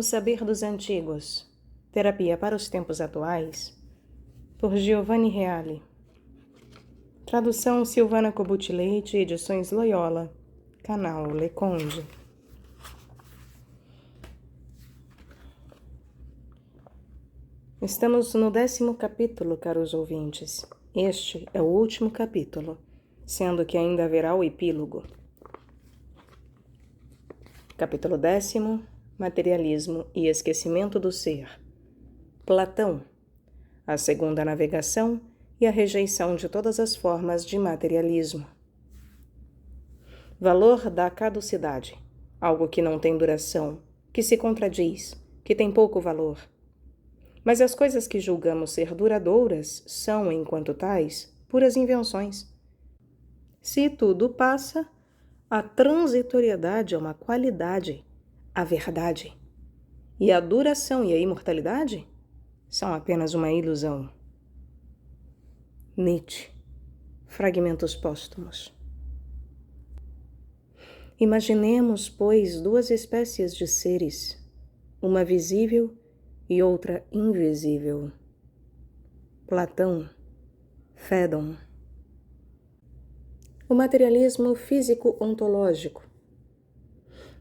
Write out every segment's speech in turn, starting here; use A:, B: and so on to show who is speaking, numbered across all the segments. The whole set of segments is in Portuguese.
A: saber dos antigos. Terapia para os tempos atuais. Por Giovanni Reale. Tradução Silvana Kobuti Leite, Edições Loyola. Canal Leconde. Estamos no 10º capítulo, caros ouvintes. Este é o último capítulo, sendo que ainda haverá o epílogo. Capítulo 10º. Materialismo e esquecimento do ser. Platão. A segunda navegação e a rejeição de todas as formas de materialismo. Valor da caducidade. Algo que não tem duração, que se contradiz, que tem pouco valor. Mas as coisas que julgamos ser duradouras são, enquanto tais, puras invenções. Se tudo passa, a transitoriedade é uma qualidade, a verdade. E a duração e a imortalidade são apenas uma ilusão. Nietzsche. Fragmentos póstumos. Imaginemos, pois, duas espécies de seres, uma visível e outra invisível. Platão. Fédon. O materialismo físico-ontológico.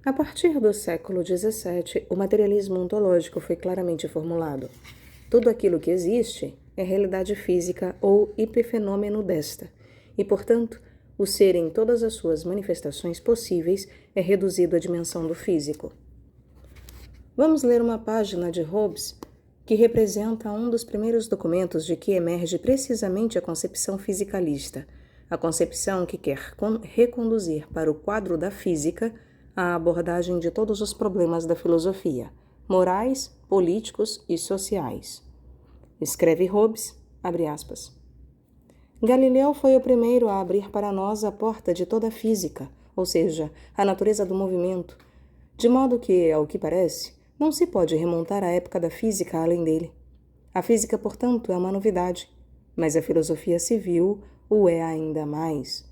A: A partir do século XVII, o materialismo ontológico foi claramente formulado. Tudo aquilo que existe é realidade física ou epifenômeno desta, e, portanto, o ser em todas as suas manifestações possíveis é reduzido à dimensão do físico. Vamos ler uma página de Hobbes que representa um dos primeiros documentos de que emerge precisamente a concepção fisicalista, a concepção que quer reconduzir para o quadro da física a abordagem de todos os problemas da filosofia, morais, políticos e sociais. Escreve Hobbes, abre aspas. Galileu foi o primeiro a abrir para nós a porta de toda a física, ou seja, a natureza do movimento, de modo que, ao que parece, não se pode remontar à época da física além dele. A física, portanto, é uma novidade, mas a filosofia civil o é ainda mais.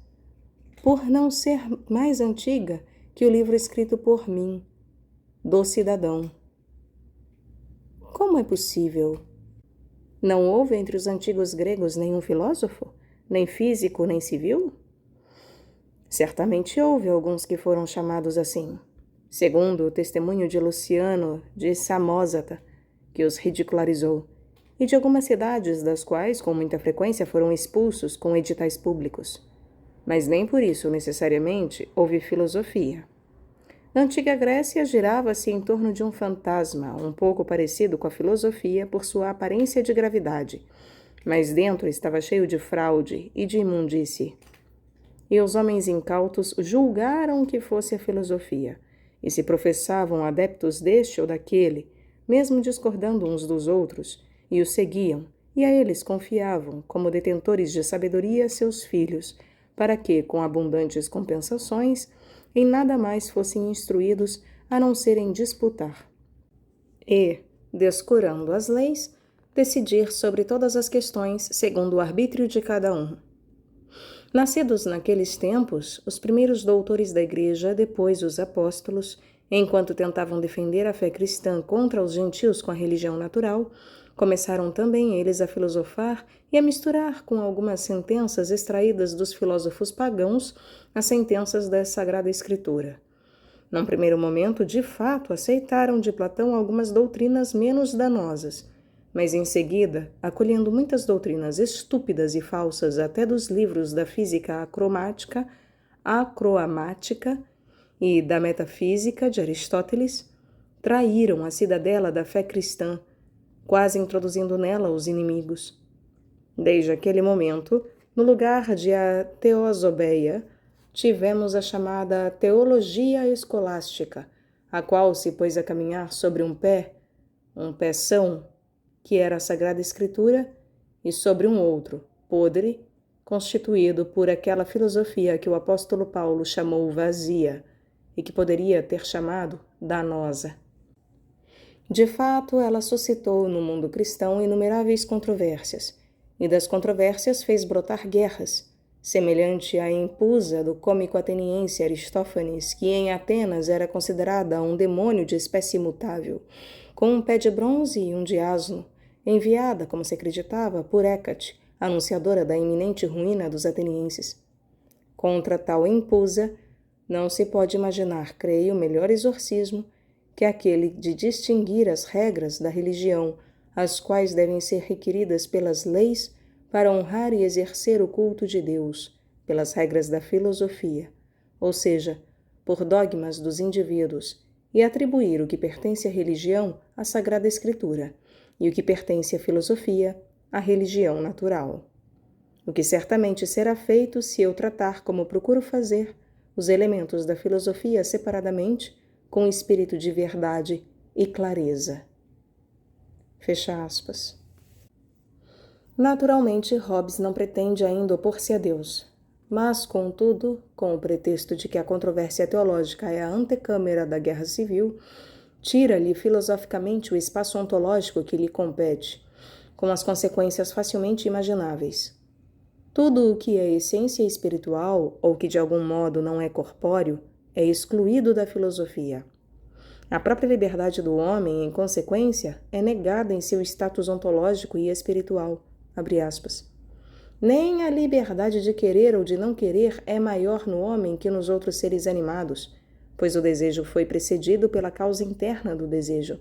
A: Por não ser mais antiga que o livro escrito por mim, do cidadão. Como é possível? Não houve entre os antigos gregos nenhum filósofo, nem físico, nem civil? Certamente houve alguns que foram chamados assim, segundo o testemunho de Luciano de Samosata, que os ridicularizou, e de algumas cidades das quais, com muita frequência, foram expulsos com editais públicos. Mas nem por isso, necessariamente, houve filosofia. Na antiga Grécia, girava-se em torno de um fantasma, um pouco parecido com a filosofia por sua aparência de gravidade, mas dentro estava cheio de fraude e de imundície. E os homens incautos julgaram que fosse a filosofia, e se professavam adeptos deste ou daquele, mesmo discordando uns dos outros, e os seguiam, e a eles confiavam, como detentores de sabedoria, seus filhos, para que, com abundantes compensações, em nada mais fossem instruídos a não serem disputar. E, descurando as leis, decidir sobre todas as questões segundo o arbítrio de cada um. Nascidos naqueles tempos, os primeiros doutores da Igreja, depois os apóstolos, enquanto tentavam defender a fé cristã contra os gentios com a religião natural, começaram também eles a filosofar e a misturar com algumas sentenças extraídas dos filósofos pagãos as sentenças da Sagrada Escritura. Num primeiro momento, de fato, aceitaram de Platão algumas doutrinas menos danosas, mas em seguida, acolhendo muitas doutrinas estúpidas e falsas até dos livros da física acroamática e da metafísica de Aristóteles, traíram a cidadela da fé cristã, quase introduzindo nela os inimigos. Desde aquele momento, no lugar de a teosobeia, tivemos a chamada teologia escolástica, a qual se pôs a caminhar sobre um peção, que era a Sagrada Escritura, e sobre um outro, podre, constituído por aquela filosofia que o apóstolo Paulo chamou vazia, e que poderia ter chamado danosa. De fato, ela suscitou no mundo cristão inumeráveis controvérsias, e das controvérsias fez brotar guerras, semelhante à empusa do cômico ateniense Aristófanes, que em Atenas era considerada um demônio de espécie imutável, com um pé de bronze e um de asno, enviada, como se acreditava, por Hécate, anunciadora da iminente ruína dos atenienses. Contra tal empusa, não se pode imaginar, creio, melhor exorcismo que aquele de distinguir as regras da religião, as quais devem ser requeridas pelas leis para honrar e exercer o culto de Deus, pelas regras da filosofia, ou seja, por dogmas dos indivíduos, e atribuir o que pertence à religião à Sagrada Escritura, e o que pertence à filosofia à religião natural. O que certamente será feito se eu tratar, como procuro fazer, os elementos da filosofia separadamente, com espírito de verdade e clareza. Fecha aspas. Naturalmente, Hobbes não pretende ainda opor-se a Deus, mas, contudo, com o pretexto de que a controvérsia teológica é a antecâmara da guerra civil, tira-lhe filosoficamente o espaço ontológico que lhe compete, com as consequências facilmente imagináveis. Tudo o que é essência espiritual, ou que de algum modo não é corpóreo, é excluído da filosofia. A própria liberdade do homem, em consequência, é negada em seu status ontológico e espiritual. Abre aspas. Nem a liberdade de querer ou de não querer é maior no homem que nos outros seres animados, pois o desejo foi precedido pela causa interna do desejo,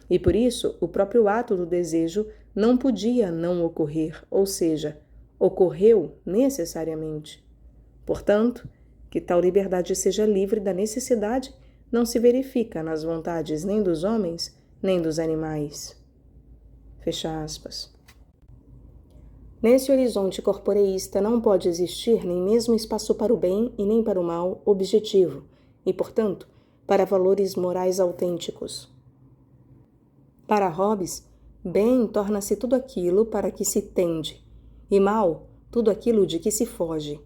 A: e por isso o próprio ato do desejo não podia não ocorrer, ou seja, ocorreu necessariamente. Portanto, que tal liberdade seja livre da necessidade não se verifica nas vontades nem dos homens, nem dos animais. Fecha aspas. Nesse horizonte corporeísta não pode existir nem mesmo espaço para o bem e nem para o mal objetivo, e, portanto, para valores morais autênticos. Para Hobbes, bem torna-se tudo aquilo para que se tende, e mal, tudo aquilo de que se foge.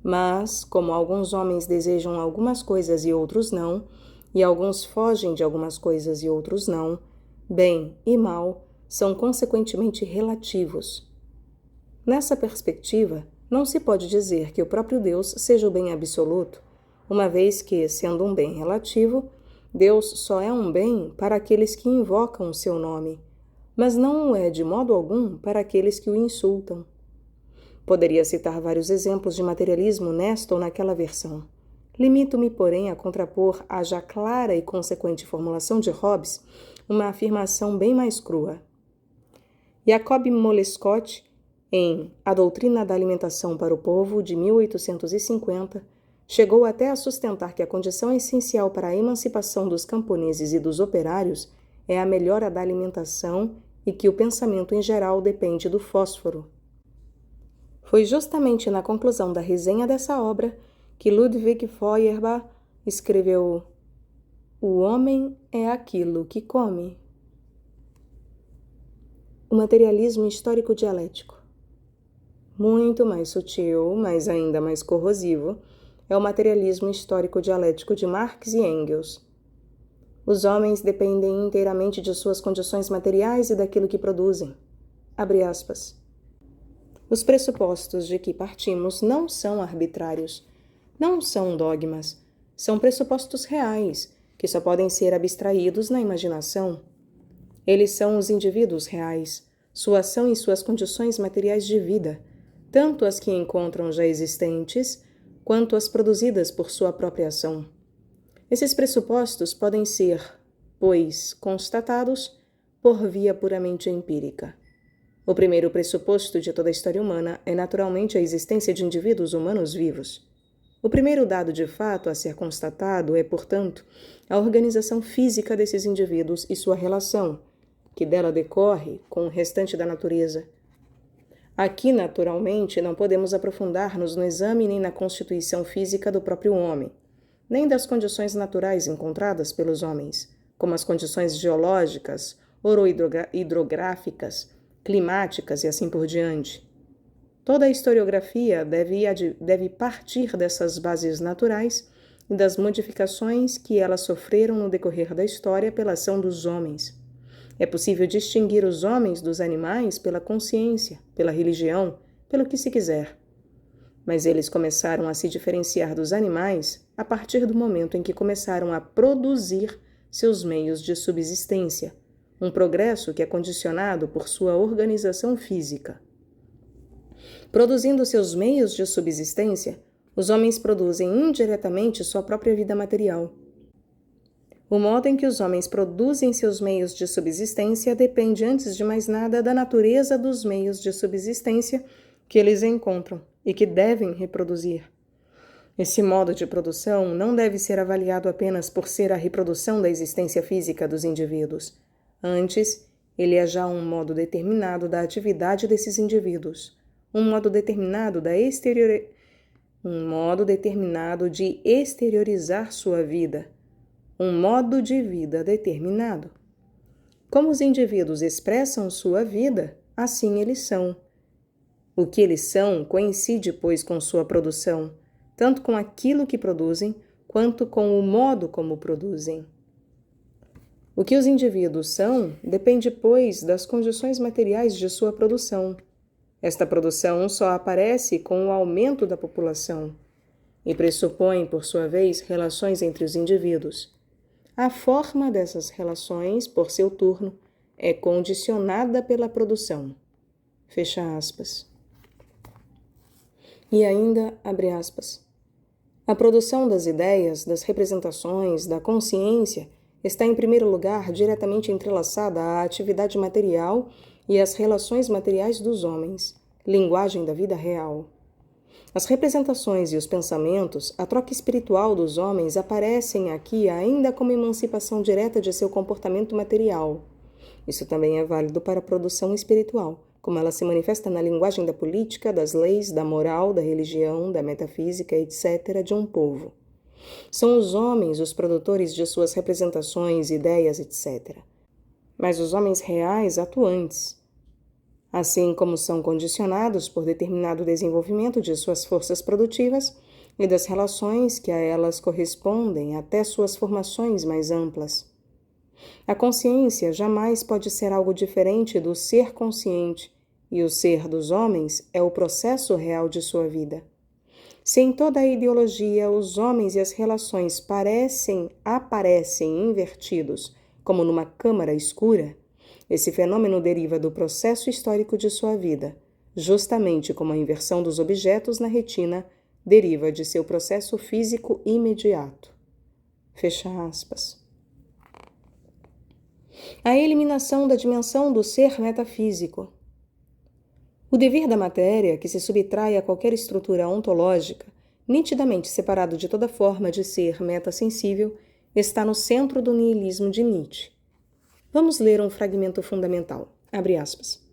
A: Mas, como alguns homens desejam algumas coisas e outros não, e alguns fogem de algumas coisas e outros não, bem e mal são consequentemente relativos. Nessa perspectiva, não se pode dizer que o próprio Deus seja o bem absoluto, uma vez que, sendo um bem relativo, Deus só é um bem para aqueles que invocam o seu nome, mas não o é de modo algum para aqueles que o insultam. Poderia citar vários exemplos de materialismo nesta ou naquela versão. Limito-me, porém, a contrapor à já clara e consequente formulação de Hobbes uma afirmação bem mais crua. Jacob Molescott, em A Doutrina da Alimentação para o Povo, de 1850, chegou até a sustentar que a condição essencial para a emancipação dos camponeses e dos operários é a melhora da alimentação e que o pensamento em geral depende do fósforo. Foi justamente na conclusão da resenha dessa obra que Ludwig Feuerbach escreveu: O homem é aquilo que come. O materialismo histórico dialético. Muito mais sutil, mas ainda mais corrosivo, é o materialismo histórico dialético de Marx e Engels. Os homens dependem inteiramente de suas condições materiais e daquilo que produzem. Abre aspas. Os pressupostos de que partimos não são arbitrários, não são dogmas, são pressupostos reais, que só podem ser abstraídos na imaginação. Eles são os indivíduos reais, sua ação e suas condições materiais de vida, tanto as que encontram já existentes, quanto as produzidas por sua própria ação. Esses pressupostos podem ser, pois, constatados por via puramente empírica. O primeiro pressuposto de toda a história humana é naturalmente a existência de indivíduos humanos vivos. O primeiro dado de fato a ser constatado é, portanto, a organização física desses indivíduos e sua relação, que dela decorre com o restante da natureza. Aqui, naturalmente, não podemos aprofundar-nos no exame nem na constituição física do próprio homem, nem das condições naturais encontradas pelos homens, como as condições geológicas, orohidrográficas, climáticas e assim por diante. Toda a historiografia deve partir dessas bases naturais e das modificações que elas sofreram no decorrer da história pela ação dos homens. É possível distinguir os homens dos animais pela consciência, pela religião, pelo que se quiser. mas eles começaram a se diferenciar dos animais a partir do momento em que começaram a produzir seus meios de subsistência, um progresso que é condicionado por sua organização física. Produzindo seus meios de subsistência, os homens produzem indiretamente sua própria vida material. O modo em que os homens produzem seus meios de subsistência depende, antes de mais nada, da natureza dos meios de subsistência que eles encontram e que devem reproduzir. Esse modo de produção não deve ser avaliado apenas por ser a reprodução da existência física dos indivíduos. Antes, ele é já um modo determinado da atividade desses indivíduos, um modo determinado de exteriorizar sua vida, um modo de vida determinado. Como os indivíduos expressam sua vida, assim eles são. O que eles são coincide, pois, com sua produção, tanto com aquilo que produzem, quanto com o modo como produzem. O que os indivíduos são depende, pois, das condições materiais de sua produção. Esta produção só aparece com o aumento da população e pressupõe, por sua vez, relações entre os indivíduos. A forma dessas relações, por seu turno, é condicionada pela produção. Fecha aspas. E ainda, abre aspas, a produção das ideias, das representações, da consciência está, em primeiro lugar, diretamente entrelaçada à atividade material e às relações materiais dos homens, linguagem da vida real. As representações e os pensamentos, a troca espiritual dos homens aparecem aqui ainda como emancipação direta de seu comportamento material. Isso também é válido para a produção espiritual, como ela se manifesta na linguagem da política, das leis, da moral, da religião, da metafísica, etc., de um povo. São os homens os produtores de suas representações, ideias, etc., mas os homens reais atuantes, assim como são condicionados por determinado desenvolvimento de suas forças produtivas e das relações que a elas correspondem até suas formações mais amplas. A consciência jamais pode ser algo diferente do ser consciente, e o ser dos homens é o processo real de sua vida. Se em toda a ideologia os homens e as relações aparecem invertidos, como numa câmara escura, esse fenômeno deriva do processo histórico de sua vida, justamente como a inversão dos objetos na retina deriva de seu processo físico imediato. Fecha aspas. A eliminação da dimensão do ser metafísico. O devir da matéria, que se subtrai a qualquer estrutura ontológica, nitidamente separado de toda forma de ser metasensível, está no centro do niilismo de Nietzsche. Vamos ler um fragmento fundamental. Abre aspas.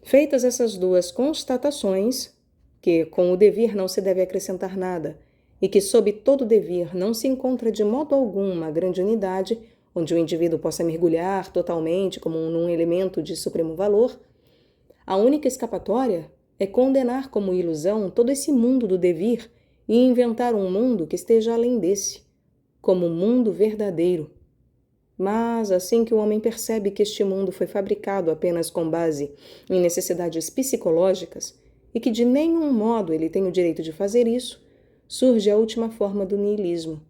A: Feitas essas duas constatações, que com o devir não se deve acrescentar nada, e que sob todo devir não se encontra de modo algum uma grande unidade, onde o indivíduo possa mergulhar totalmente como num elemento de supremo valor, a única escapatória é condenar como ilusão todo esse mundo do devir e inventar um mundo que esteja além desse, como mundo verdadeiro. Mas, assim que o homem percebe que este mundo foi fabricado apenas com base em necessidades psicológicas e que de nenhum modo ele tem o direito de fazer isso, surge a última forma do niilismo,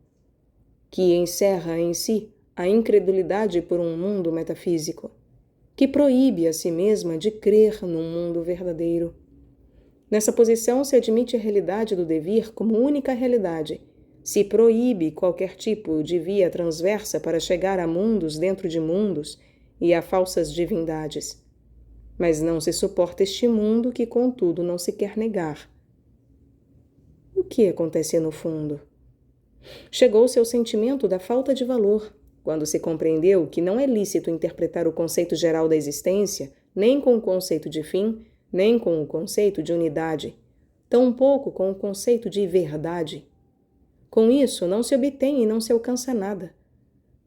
A: que encerra em si a incredulidade por um mundo metafísico, que proíbe a si mesma de crer num mundo verdadeiro. Nessa posição se admite a realidade do devir como única realidade, se proíbe qualquer tipo de via transversa para chegar a mundos dentro de mundos e a falsas divindades. Mas não se suporta este mundo que, contudo, não se quer negar. O que acontece no fundo? Chegou-se ao sentimento da falta de valor, quando se compreendeu que não é lícito interpretar o conceito geral da existência nem com o conceito de fim, nem com o conceito de unidade, tampouco com o conceito de verdade. Com isso, não se obtém e não se alcança nada.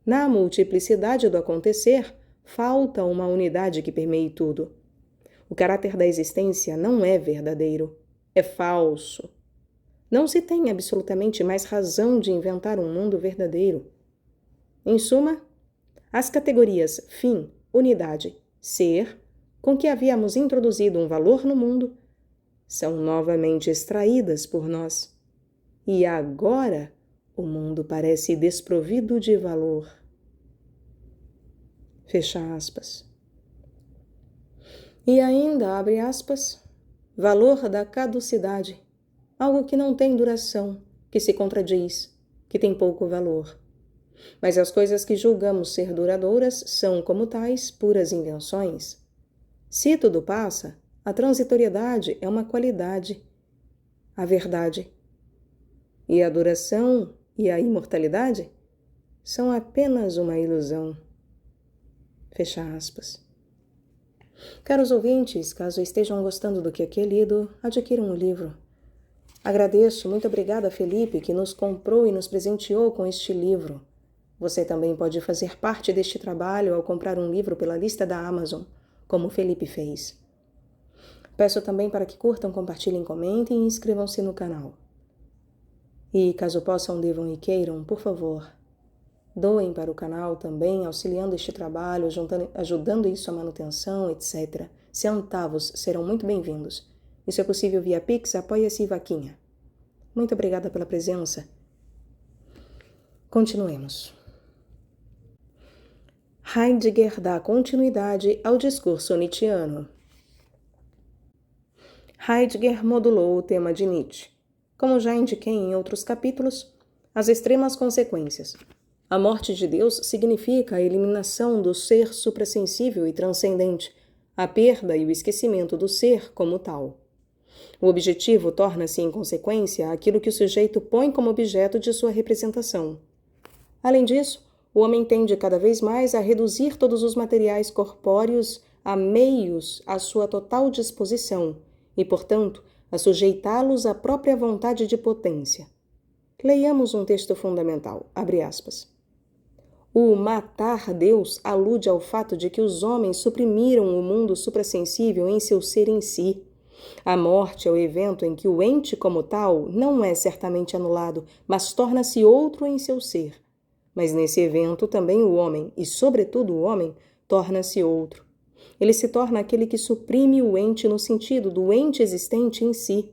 A: Na multiplicidade do acontecer, falta uma unidade que permeie tudo. O caráter da existência não é verdadeiro, é falso. Não se tem absolutamente mais razão de inventar um mundo verdadeiro. Em suma, as categorias fim, unidade, ser, com que havíamos introduzido um valor no mundo, são novamente extraídas por nós. E agora o mundo parece desprovido de valor. Fecha aspas. E ainda, abre aspas, valor da caducidade, algo que não tem duração, que se contradiz, que tem pouco valor. Mas as coisas que julgamos ser duradouras são, como tais, puras invenções. Se tudo passa, a transitoriedade é uma qualidade, a verdade. E a duração e a imortalidade são apenas uma ilusão. Fecha aspas. Caros ouvintes, caso estejam gostando do que aqui é lido, adquiram o livro. Agradeço, muito obrigada a Felipe, que nos comprou e nos presenteou com este livro. Você também pode fazer parte deste trabalho ao comprar um livro pela lista da Amazon, como o Felipe fez. Peço também para que curtam, compartilhem, comentem e inscrevam-se no canal. E, caso possam, devam e queiram, por favor, doem para o canal também, auxiliando este trabalho, ajudando em sua manutenção, etc. Centavos serão muito bem-vindos. E se é possível via Pix, apoia-se e vaquinha. Muito obrigada pela presença. Continuemos. Heidegger dá continuidade ao discurso nietzschiano. Heidegger modulou o tema de Nietzsche. Como já indiquei em outros capítulos, as extremas consequências. A morte de Deus significa a eliminação do ser suprassensível e transcendente, a perda e o esquecimento do ser como tal. O objetivo torna-se, em consequência, aquilo que o sujeito põe como objeto de sua representação. Além disso, o homem tende cada vez mais a reduzir todos os materiais corpóreos a meios à sua total disposição e, portanto, a sujeitá-los à própria vontade de potência. Leiamos um texto fundamental, abre aspas. O matar Deus alude ao fato de que os homens suprimiram o mundo suprassensível em seu ser em si. A morte é o evento em que o ente como tal não é certamente anulado, mas torna-se outro em seu ser. Mas nesse evento também o homem, e sobretudo o homem, torna-se outro. Ele se torna aquele que suprime o ente no sentido do ente existente em si.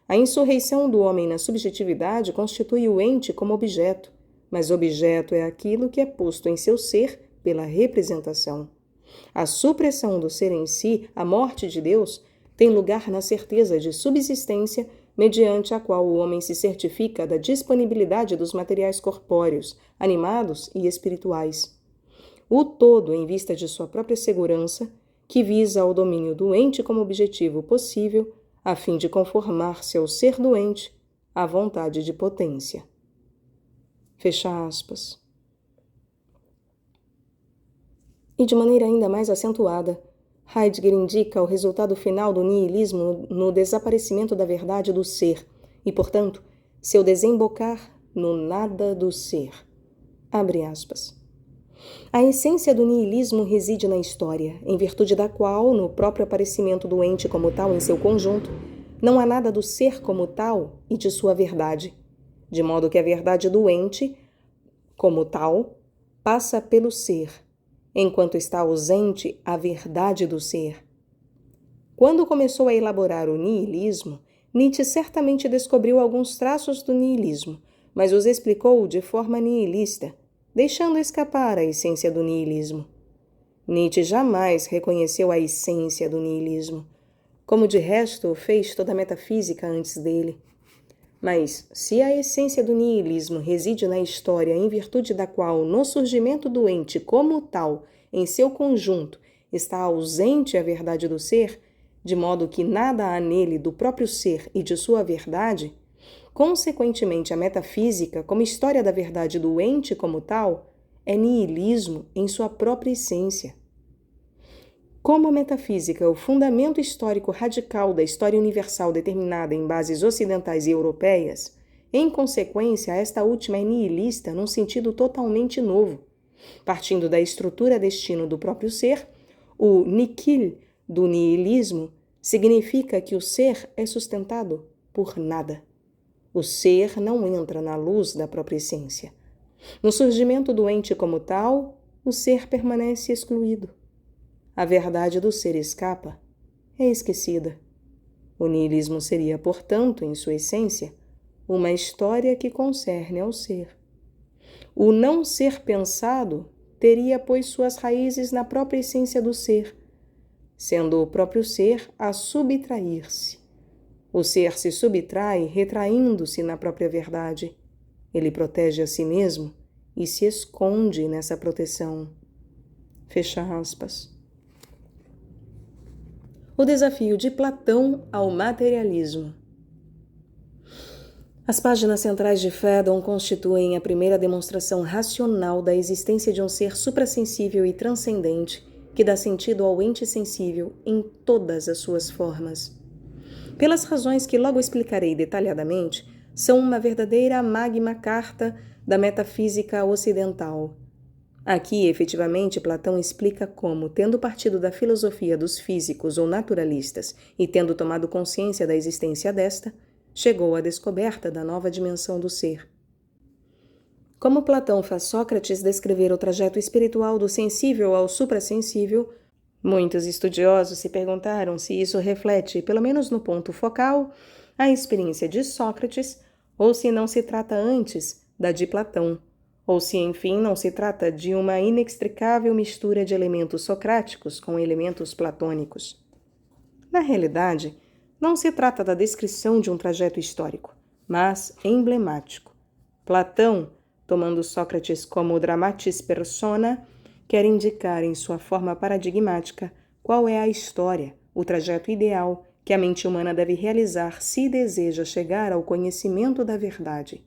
A: A insurreição do homem na subjetividade constitui o ente como objeto, mas objeto é aquilo que é posto em seu ser pela representação. A supressão do ser em si, a morte de Deus, tem lugar na certeza de subsistência mediante a qual o homem se certifica da disponibilidade dos materiais corpóreos, animados e espirituais. O todo em vista de sua própria segurança, que visa ao domínio do ente como objetivo possível, a fim de conformar-se ao ser doente, à vontade de potência. Fecha aspas. E de maneira ainda mais acentuada, Heidegger indica o resultado final do niilismo no desaparecimento da verdade do ser e, portanto, seu desembocar no nada do ser. Abre aspas. A essência do niilismo reside na história, em virtude da qual, no próprio aparecimento do ente como tal em seu conjunto, não há nada do ser como tal e de sua verdade, de modo que a verdade do ente, como tal, passa pelo ser, enquanto está ausente a verdade do ser. Quando começou a elaborar o niilismo, Nietzsche certamente descobriu alguns traços do niilismo, mas os explicou de forma nihilista, deixando escapar a essência do niilismo. Nietzsche jamais reconheceu a essência do niilismo, como de resto fez toda a metafísica antes dele. Mas, se a essência do niilismo reside na história em virtude da qual, no surgimento do ente como tal, em seu conjunto, está ausente a verdade do ser, de modo que nada há nele do próprio ser e de sua verdade, consequentemente a metafísica, como história da verdade do ente como tal, é niilismo em sua própria essência. Como a metafísica é o fundamento histórico radical da história universal determinada em bases ocidentais e europeias, em consequência, esta última é nihilista num sentido totalmente novo. Partindo da estrutura destino do próprio ser, o nihil do nihilismo significa que o ser é sustentado por nada. O ser não entra na luz da própria essência. No surgimento do ente como tal, o ser permanece excluído. A verdade do ser escapa, é esquecida. O niilismo seria, portanto, em sua essência, uma história que concerne ao ser. O não ser pensado teria, pois, suas raízes na própria essência do ser, sendo o próprio ser a subtrair-se. O ser se subtrai retraindo-se na própria verdade. Ele protege a si mesmo e se esconde nessa proteção. Fecha aspas. O desafio de Platão ao materialismo. As páginas centrais de Phaedon constituem a primeira demonstração racional da existência de um ser suprassensível e transcendente que dá sentido ao ente sensível em todas as suas formas. Pelas razões que logo explicarei detalhadamente, são uma verdadeira magna carta da metafísica ocidental. Aqui, efetivamente, Platão explica como, tendo partido da filosofia dos físicos ou naturalistas e tendo tomado consciência da existência desta, chegou à descoberta da nova dimensão do ser. Como Platão faz Sócrates descrever o trajeto espiritual do sensível ao suprassensível, muitos estudiosos se perguntaram se isso reflete, pelo menos no ponto focal, a experiência de Sócrates, ou se não se trata antes da de Platão, ou se, enfim, não se trata de uma inextricável mistura de elementos socráticos com elementos platônicos. Na realidade, não se trata da descrição de um trajeto histórico, mas emblemático. Platão, tomando Sócrates como dramatis persona, quer indicar em sua forma paradigmática qual é a história, o trajeto ideal que a mente humana deve realizar se deseja chegar ao conhecimento da verdade.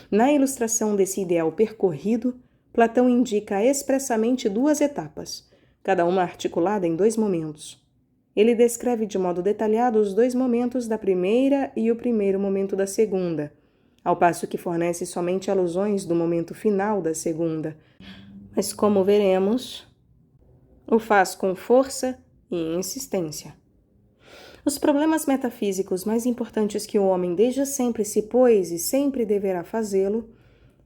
A: Na ilustração desse ideal percorrido, Platão indica expressamente duas etapas, cada uma articulada em 2 momentos. Ele descreve de modo detalhado os 2 momentos da primeira e o primeiro momento da segunda, ao passo que fornece somente alusões do momento final da segunda. Mas, como veremos, o faz com força e insistência. Os problemas metafísicos mais importantes que o homem desde sempre se pôs e sempre deverá fazê-lo,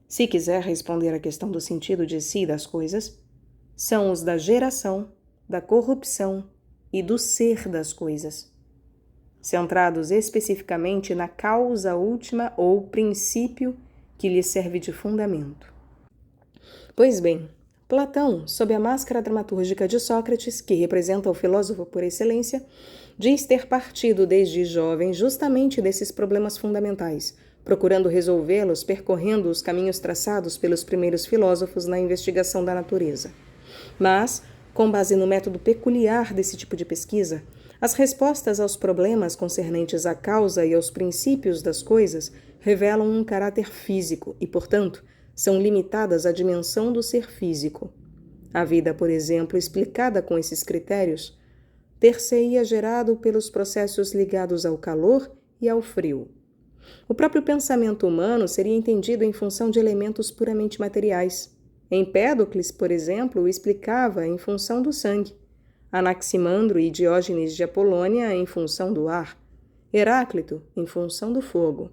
A: se quiser responder à questão do sentido de si e das coisas, são os da geração, da corrupção e do ser das coisas, centrados especificamente na causa última ou princípio que lhe serve de fundamento. Pois bem, Platão, sob a máscara dramatúrgica de Sócrates, que representa o filósofo por excelência, diz ter partido desde jovem justamente desses problemas fundamentais, procurando resolvê-los percorrendo os caminhos traçados pelos primeiros filósofos na investigação da natureza. Mas, com base no método peculiar desse tipo de pesquisa, as respostas aos problemas concernentes à causa e aos princípios das coisas revelam um caráter físico e, portanto, são limitadas à dimensão do ser físico. A vida, por exemplo, explicada com esses critérios, ter-se-ia gerado pelos processos ligados ao calor e ao frio. O próprio pensamento humano seria entendido em função de elementos puramente materiais. Empédocles, por exemplo, o explicava em função do sangue. Anaximandro e Diógenes de Apolônia em função do ar. Heráclito em função do fogo.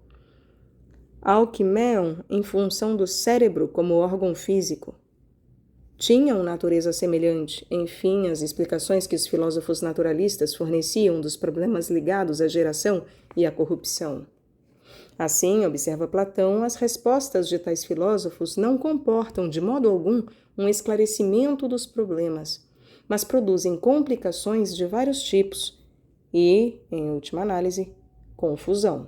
A: Alquimeon em função do cérebro como órgão físico. Tinham natureza semelhante, enfim, as explicações que os filósofos naturalistas forneciam dos problemas ligados à geração e à corrupção. Assim, observa Platão, as respostas de tais filósofos não comportam, de modo algum, um esclarecimento dos problemas, mas produzem complicações de vários tipos e, em última análise, confusão.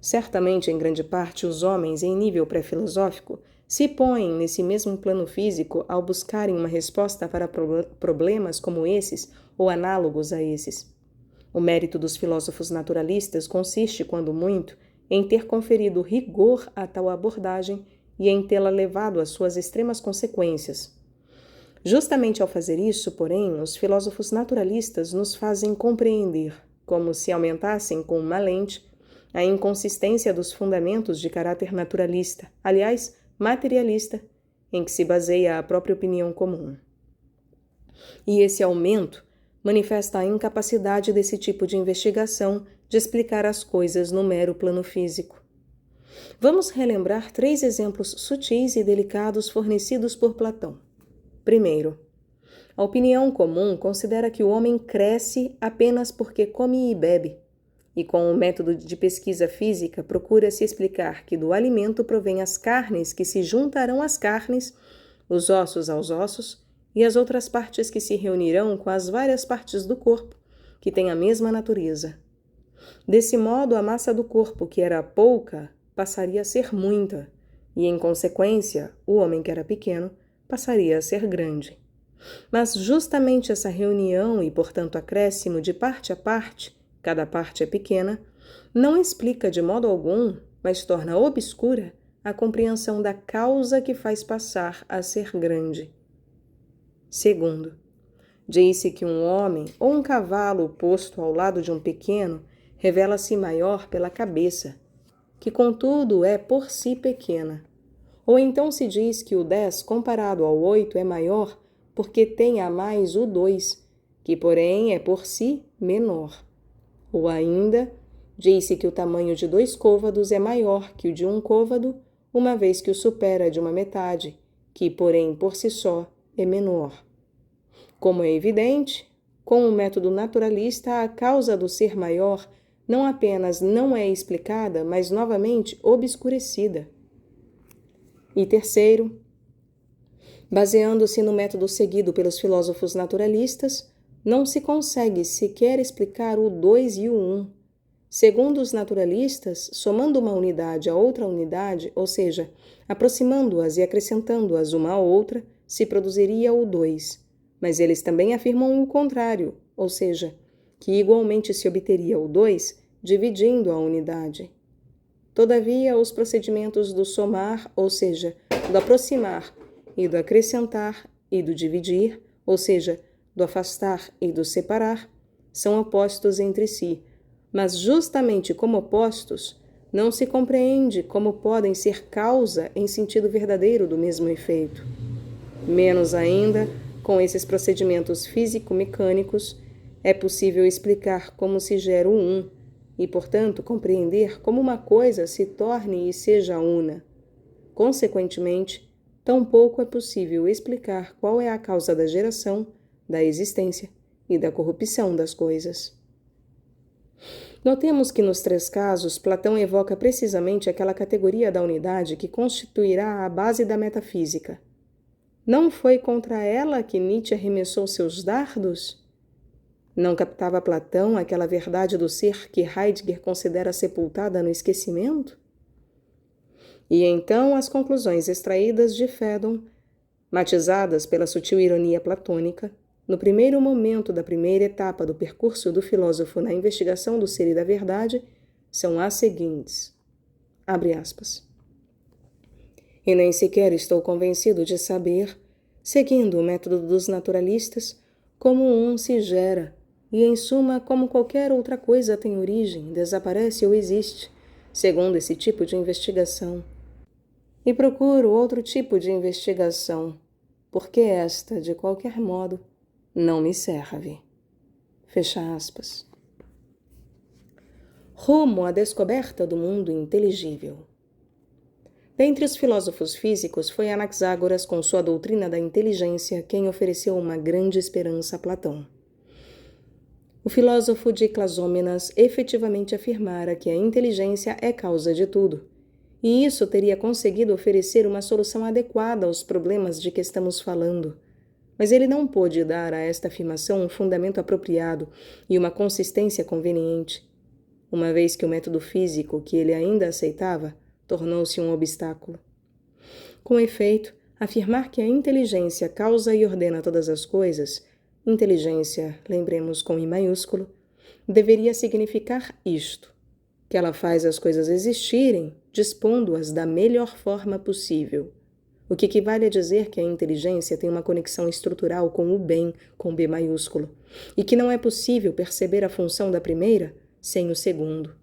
A: Certamente, em grande parte, os homens, em nível pré-filosófico, se põem nesse mesmo plano físico ao buscarem uma resposta para problemas como esses ou análogos a esses. O mérito dos filósofos naturalistas consiste, quando muito, em ter conferido rigor a tal abordagem e em tê-la levado às suas extremas consequências. Justamente ao fazer isso, porém, os filósofos naturalistas nos fazem compreender, como se aumentassem com uma lente, a inconsistência dos fundamentos de caráter naturalista, aliás, materialista, em que se baseia a própria opinião comum. E esse aumento manifesta a incapacidade desse tipo de investigação de explicar as coisas no mero plano físico. Vamos relembrar 3 exemplos sutis e delicados fornecidos por Platão. Primeiro, A opinião comum considera que o homem cresce apenas porque come e bebe, e com o método de pesquisa física procura-se explicar que do alimento provém as carnes que se juntarão às carnes, os ossos aos ossos e as outras partes que se reunirão com as várias partes do corpo, que têm a mesma natureza. Desse modo, a massa do corpo, que era pouca, passaria a ser muita, e, em consequência, o homem que era pequeno passaria a ser grande. Mas justamente essa reunião e, portanto, acréscimo de parte a parte, cada parte é pequena, não explica de modo algum, mas torna obscura a compreensão da causa que faz passar a ser grande. Segundo, diz-se que um homem ou um cavalo posto ao lado de um pequeno revela-se maior pela cabeça, que contudo é por si pequena. Ou então se diz que o 10 comparado ao 8 é maior porque tem a mais o 2, que porém é por si menor. Ou ainda, diz-se que o tamanho de 2 côvados é maior que o de um côvado, uma vez que o supera de uma metade, que porém por si só é menor. Como é evidente, com o método naturalista, a causa do ser maior não apenas não é explicada, mas novamente obscurecida. E terceiro, baseando-se no método seguido pelos filósofos naturalistas, não se consegue sequer explicar o 2 e o 1. Segundo os naturalistas, somando uma unidade a outra unidade, ou seja, aproximando-as e acrescentando-as uma à outra, se produziria o 2. Mas eles também afirmam o contrário, ou seja, que igualmente se obteria o 2 dividindo a unidade. Todavia, os procedimentos do somar, ou seja, do aproximar e do acrescentar e do dividir, ou seja, do afastar e do separar, são opostos entre si, mas justamente como opostos, não se compreende como podem ser causa em sentido verdadeiro do mesmo efeito. Menos ainda, com esses procedimentos físico-mecânicos, é possível explicar como se gera o um e, portanto, compreender como uma coisa se torne e seja una. Consequentemente, tampouco é possível explicar qual é a causa da geração, da existência e da corrupção das coisas. Notemos que nos 3 casos, Platão evoca precisamente aquela categoria da unidade que constituirá a base da metafísica. Não foi contra ela que Nietzsche arremessou seus dardos? Não captava Platão aquela verdade do ser que Heidegger considera sepultada no esquecimento? E então as conclusões extraídas de Phaedon, matizadas pela sutil ironia platônica, no primeiro momento da primeira etapa do percurso do filósofo na investigação do ser e da verdade, são as seguintes. Abre aspas. E nem sequer estou convencido de saber, seguindo o método dos naturalistas, como um se gera, e em suma como qualquer outra coisa tem origem, desaparece ou existe, segundo esse tipo de investigação. E procuro outro tipo de investigação, porque esta, de qualquer modo, não me serve. Fecha aspas. Rumo à descoberta do mundo inteligível. Dentre os filósofos físicos, foi Anaxágoras, com sua doutrina da inteligência, quem ofereceu uma grande esperança a Platão. O filósofo de Clasômenas efetivamente afirmara que a inteligência é causa de tudo, e isso teria conseguido oferecer uma solução adequada aos problemas de que estamos falando. Mas ele não pôde dar a esta afirmação um fundamento apropriado e uma consistência conveniente, uma vez que o método físico que ele ainda aceitava tornou-se um obstáculo. Com efeito, afirmar que a inteligência causa e ordena todas as coisas, inteligência, lembremos com I maiúsculo, deveria significar isto, que ela faz as coisas existirem, dispondo-as da melhor forma possível, o que equivale a dizer que a inteligência tem uma conexão estrutural com o bem, com B maiúsculo, e que não é possível perceber a função da primeira sem o segundo.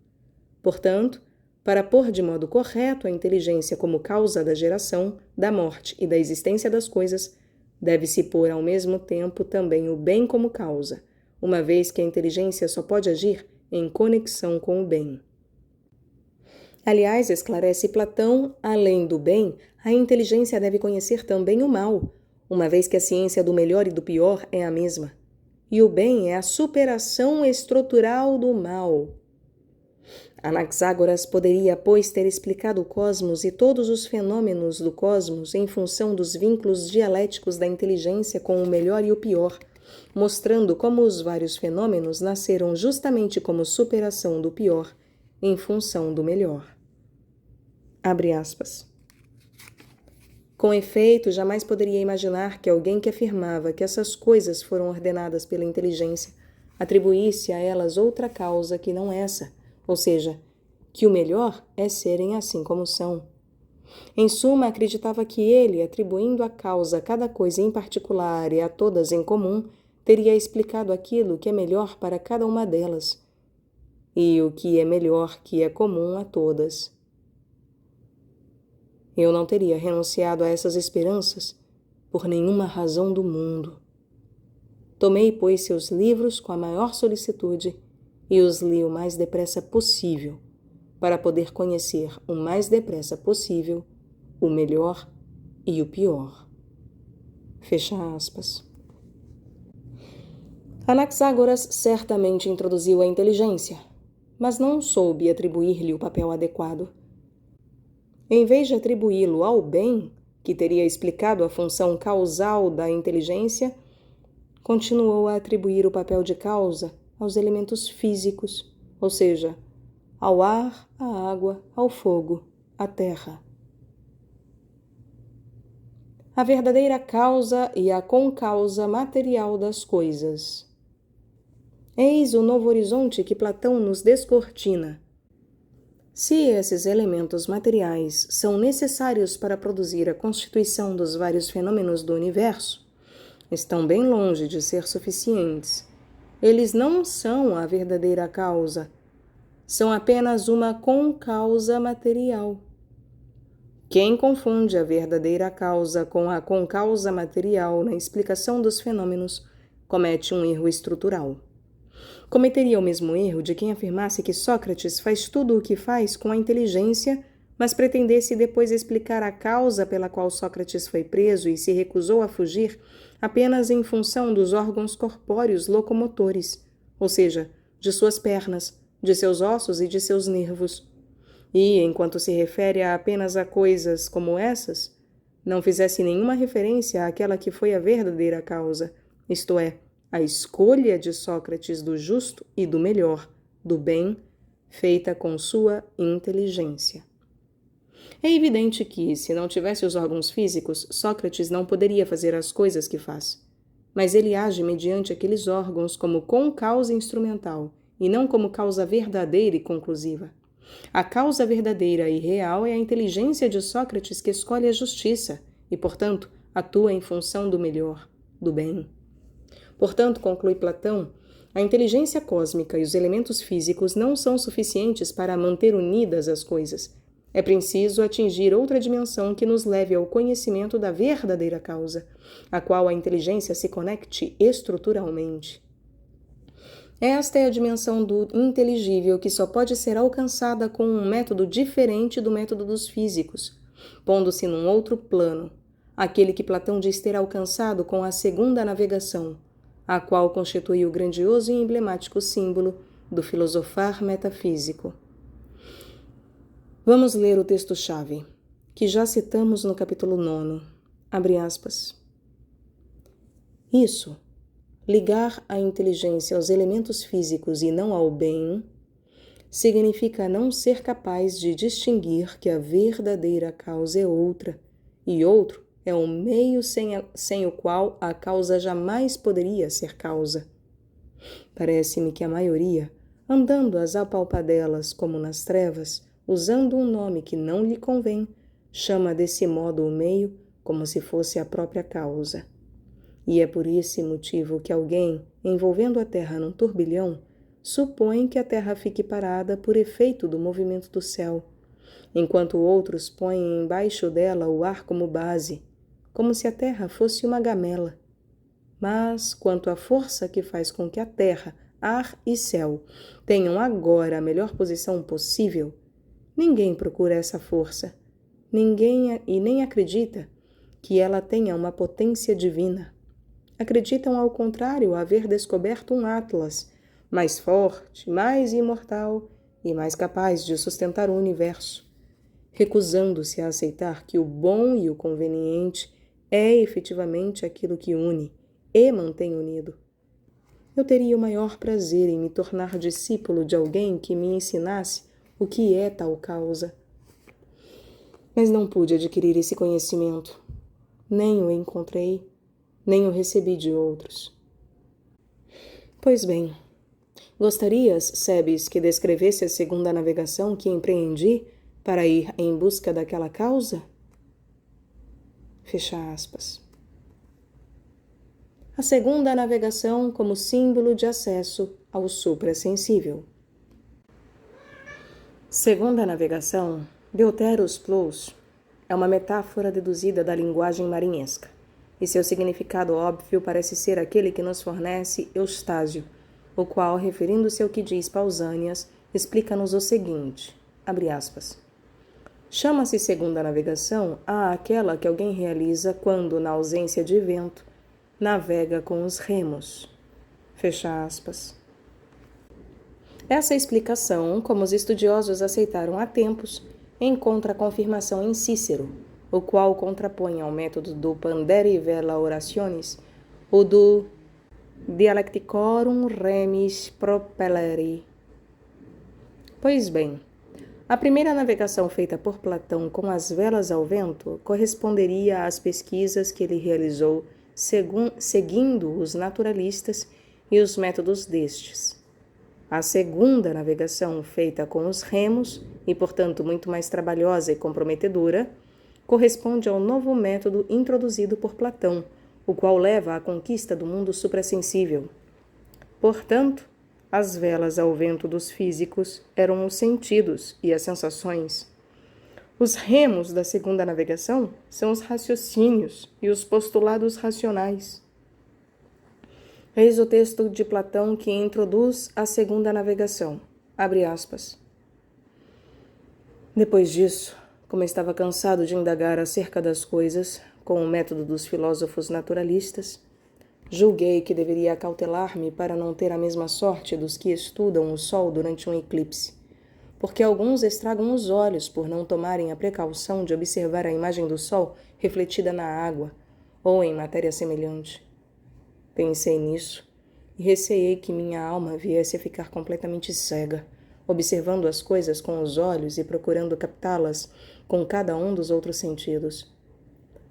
A: Portanto, para pôr de modo correto a inteligência como causa da geração, da morte e da existência das coisas, deve-se pôr ao mesmo tempo também o bem como causa, uma vez que a inteligência só pode agir em conexão com o bem. Aliás, esclarece Platão, além do bem, a inteligência deve conhecer também o mal, uma vez que a ciência do melhor e do pior é a mesma, e o bem é a superação estrutural do mal. Anaxágoras poderia, pois, ter explicado o cosmos e todos os fenômenos do cosmos em função dos vínculos dialéticos da inteligência com o melhor e o pior, mostrando como os vários fenômenos nasceram justamente como superação do pior em função do melhor. Abre aspas. Com efeito, jamais poderia imaginar que alguém que afirmava que essas coisas foram ordenadas pela inteligência atribuísse a elas outra causa que não essa, ou seja, que o melhor é serem assim como são. Em suma, acreditava que ele, atribuindo a causa a cada coisa em particular e a todas em comum, teria explicado aquilo que é melhor para cada uma delas, e o que é melhor que é comum a todas. Eu não teria renunciado a essas esperanças por nenhuma razão do mundo. Tomei, pois, seus livros com a maior solicitude e os li o mais depressa possível, para poder conhecer o mais depressa possível o melhor e o pior. Fecha aspas. Anaxágoras certamente introduziu a inteligência, mas não soube atribuir-lhe o papel adequado. Em vez de atribuí-lo ao bem, que teria explicado a função causal da inteligência, continuou a atribuir o papel de causa aos elementos físicos, ou seja, ao ar, à água, ao fogo, à terra. A verdadeira causa e a concausa material das coisas. Eis o novo horizonte que Platão nos descortina. Se esses elementos materiais são necessários para produzir a constituição dos vários fenômenos do universo, estão bem longe de ser suficientes. Eles não são a verdadeira causa, são apenas uma concausa material. Quem confunde a verdadeira causa com a concausa material na explicação dos fenômenos comete um erro estrutural. Cometeria o mesmo erro de quem afirmasse que Sócrates faz tudo o que faz com a inteligência, mas pretendesse depois explicar a causa pela qual Sócrates foi preso e se recusou a fugir apenas em função dos órgãos corpóreos locomotores, ou seja, de suas pernas, de seus ossos e de seus nervos. E, enquanto se refere apenas a coisas como essas, não fizesse nenhuma referência àquela que foi a verdadeira causa, isto é, a escolha de Sócrates do justo e do melhor, do bem, feita com sua inteligência. É evidente que, se não tivesse os órgãos físicos, Sócrates não poderia fazer as coisas que faz. Mas ele age mediante aqueles órgãos como concausa instrumental, e não como causa verdadeira e conclusiva. A causa verdadeira e real é a inteligência de Sócrates que escolhe a justiça e, portanto, atua em função do melhor, do bem. Portanto, conclui Platão, a inteligência cósmica e os elementos físicos não são suficientes para manter unidas as coisas. É preciso atingir outra dimensão que nos leve ao conhecimento da verdadeira causa, a qual a inteligência se conecte estruturalmente. Esta é a dimensão do inteligível que só pode ser alcançada com um método diferente do método dos físicos, pondo-se num outro plano, aquele que Platão diz ter alcançado com a segunda navegação, a qual constitui o grandioso e emblemático símbolo do filosofar metafísico. Vamos ler o texto-chave, que já citamos no capítulo 9. Abre aspas. Isso, ligar a inteligência aos elementos físicos e não ao bem, significa não ser capaz de distinguir que a verdadeira causa é outra, e outro é um meio sem o qual a causa jamais poderia ser causa. Parece-me que a maioria, andando às apalpadelas como nas trevas, usando um nome que não lhe convém, chama desse modo o meio como se fosse a própria causa. E é por esse motivo que alguém, envolvendo a Terra num turbilhão, supõe que a Terra fique parada por efeito do movimento do céu, enquanto outros põem embaixo dela o ar como base, como se a Terra fosse uma gamela. Mas, quanto à força que faz com que a Terra, ar e céu tenham agora a melhor posição possível, ninguém procura essa força, ninguém e nem acredita que ela tenha uma potência divina. Acreditam, ao contrário, haver descoberto um Atlas mais forte, mais imortal e mais capaz de sustentar o universo, recusando-se a aceitar que o bom e o conveniente é efetivamente aquilo que une e mantém unido. Eu teria o maior prazer em me tornar discípulo de alguém que me ensinasse o que é tal causa. Mas não pude adquirir esse conhecimento. Nem o encontrei, nem o recebi de outros. Pois bem, gostarias, Sebes, que descrevesse a segunda navegação que empreendi para ir em busca daquela causa? Fecha aspas. A segunda navegação como símbolo de acesso ao suprassensível. Segunda navegação, Deuteros Plus, é uma metáfora deduzida da linguagem marinhesca, e seu significado óbvio parece ser aquele que nos fornece Eustásio, o qual, referindo-se ao que diz Pausânias, explica-nos o seguinte, abre aspas, chama-se segunda navegação àquela que alguém realiza quando, na ausência de vento, navega com os remos. Fecha aspas. Essa explicação, como os estudiosos aceitaram há tempos, encontra confirmação em Cícero, o qual contrapõe ao método do Pandere Vela Orationis o do Dialecticorum Remis Propelleri. Pois bem, a primeira navegação feita por Platão com as velas ao vento corresponderia às pesquisas que ele realizou seguindo os naturalistas e os métodos destes. A segunda navegação, feita com os remos, e portanto muito mais trabalhosa e comprometedora, corresponde ao novo método introduzido por Platão, o qual leva à conquista do mundo suprassensível. Portanto, as velas ao vento dos físicos eram os sentidos e as sensações. Os remos da segunda navegação são os raciocínios e os postulados racionais. Eis o texto de Platão que introduz a segunda navegação. Abre aspas. Depois disso, como estava cansado de indagar acerca das coisas, com o método dos filósofos naturalistas, julguei que deveria acautelar-me para não ter a mesma sorte dos que estudam o sol durante um eclipse, porque alguns estragam os olhos por não tomarem a precaução de observar a imagem do sol refletida na água ou em matéria semelhante. Pensei nisso e receei que minha alma viesse a ficar completamente cega, observando as coisas com os olhos e procurando captá-las com cada um dos outros sentidos.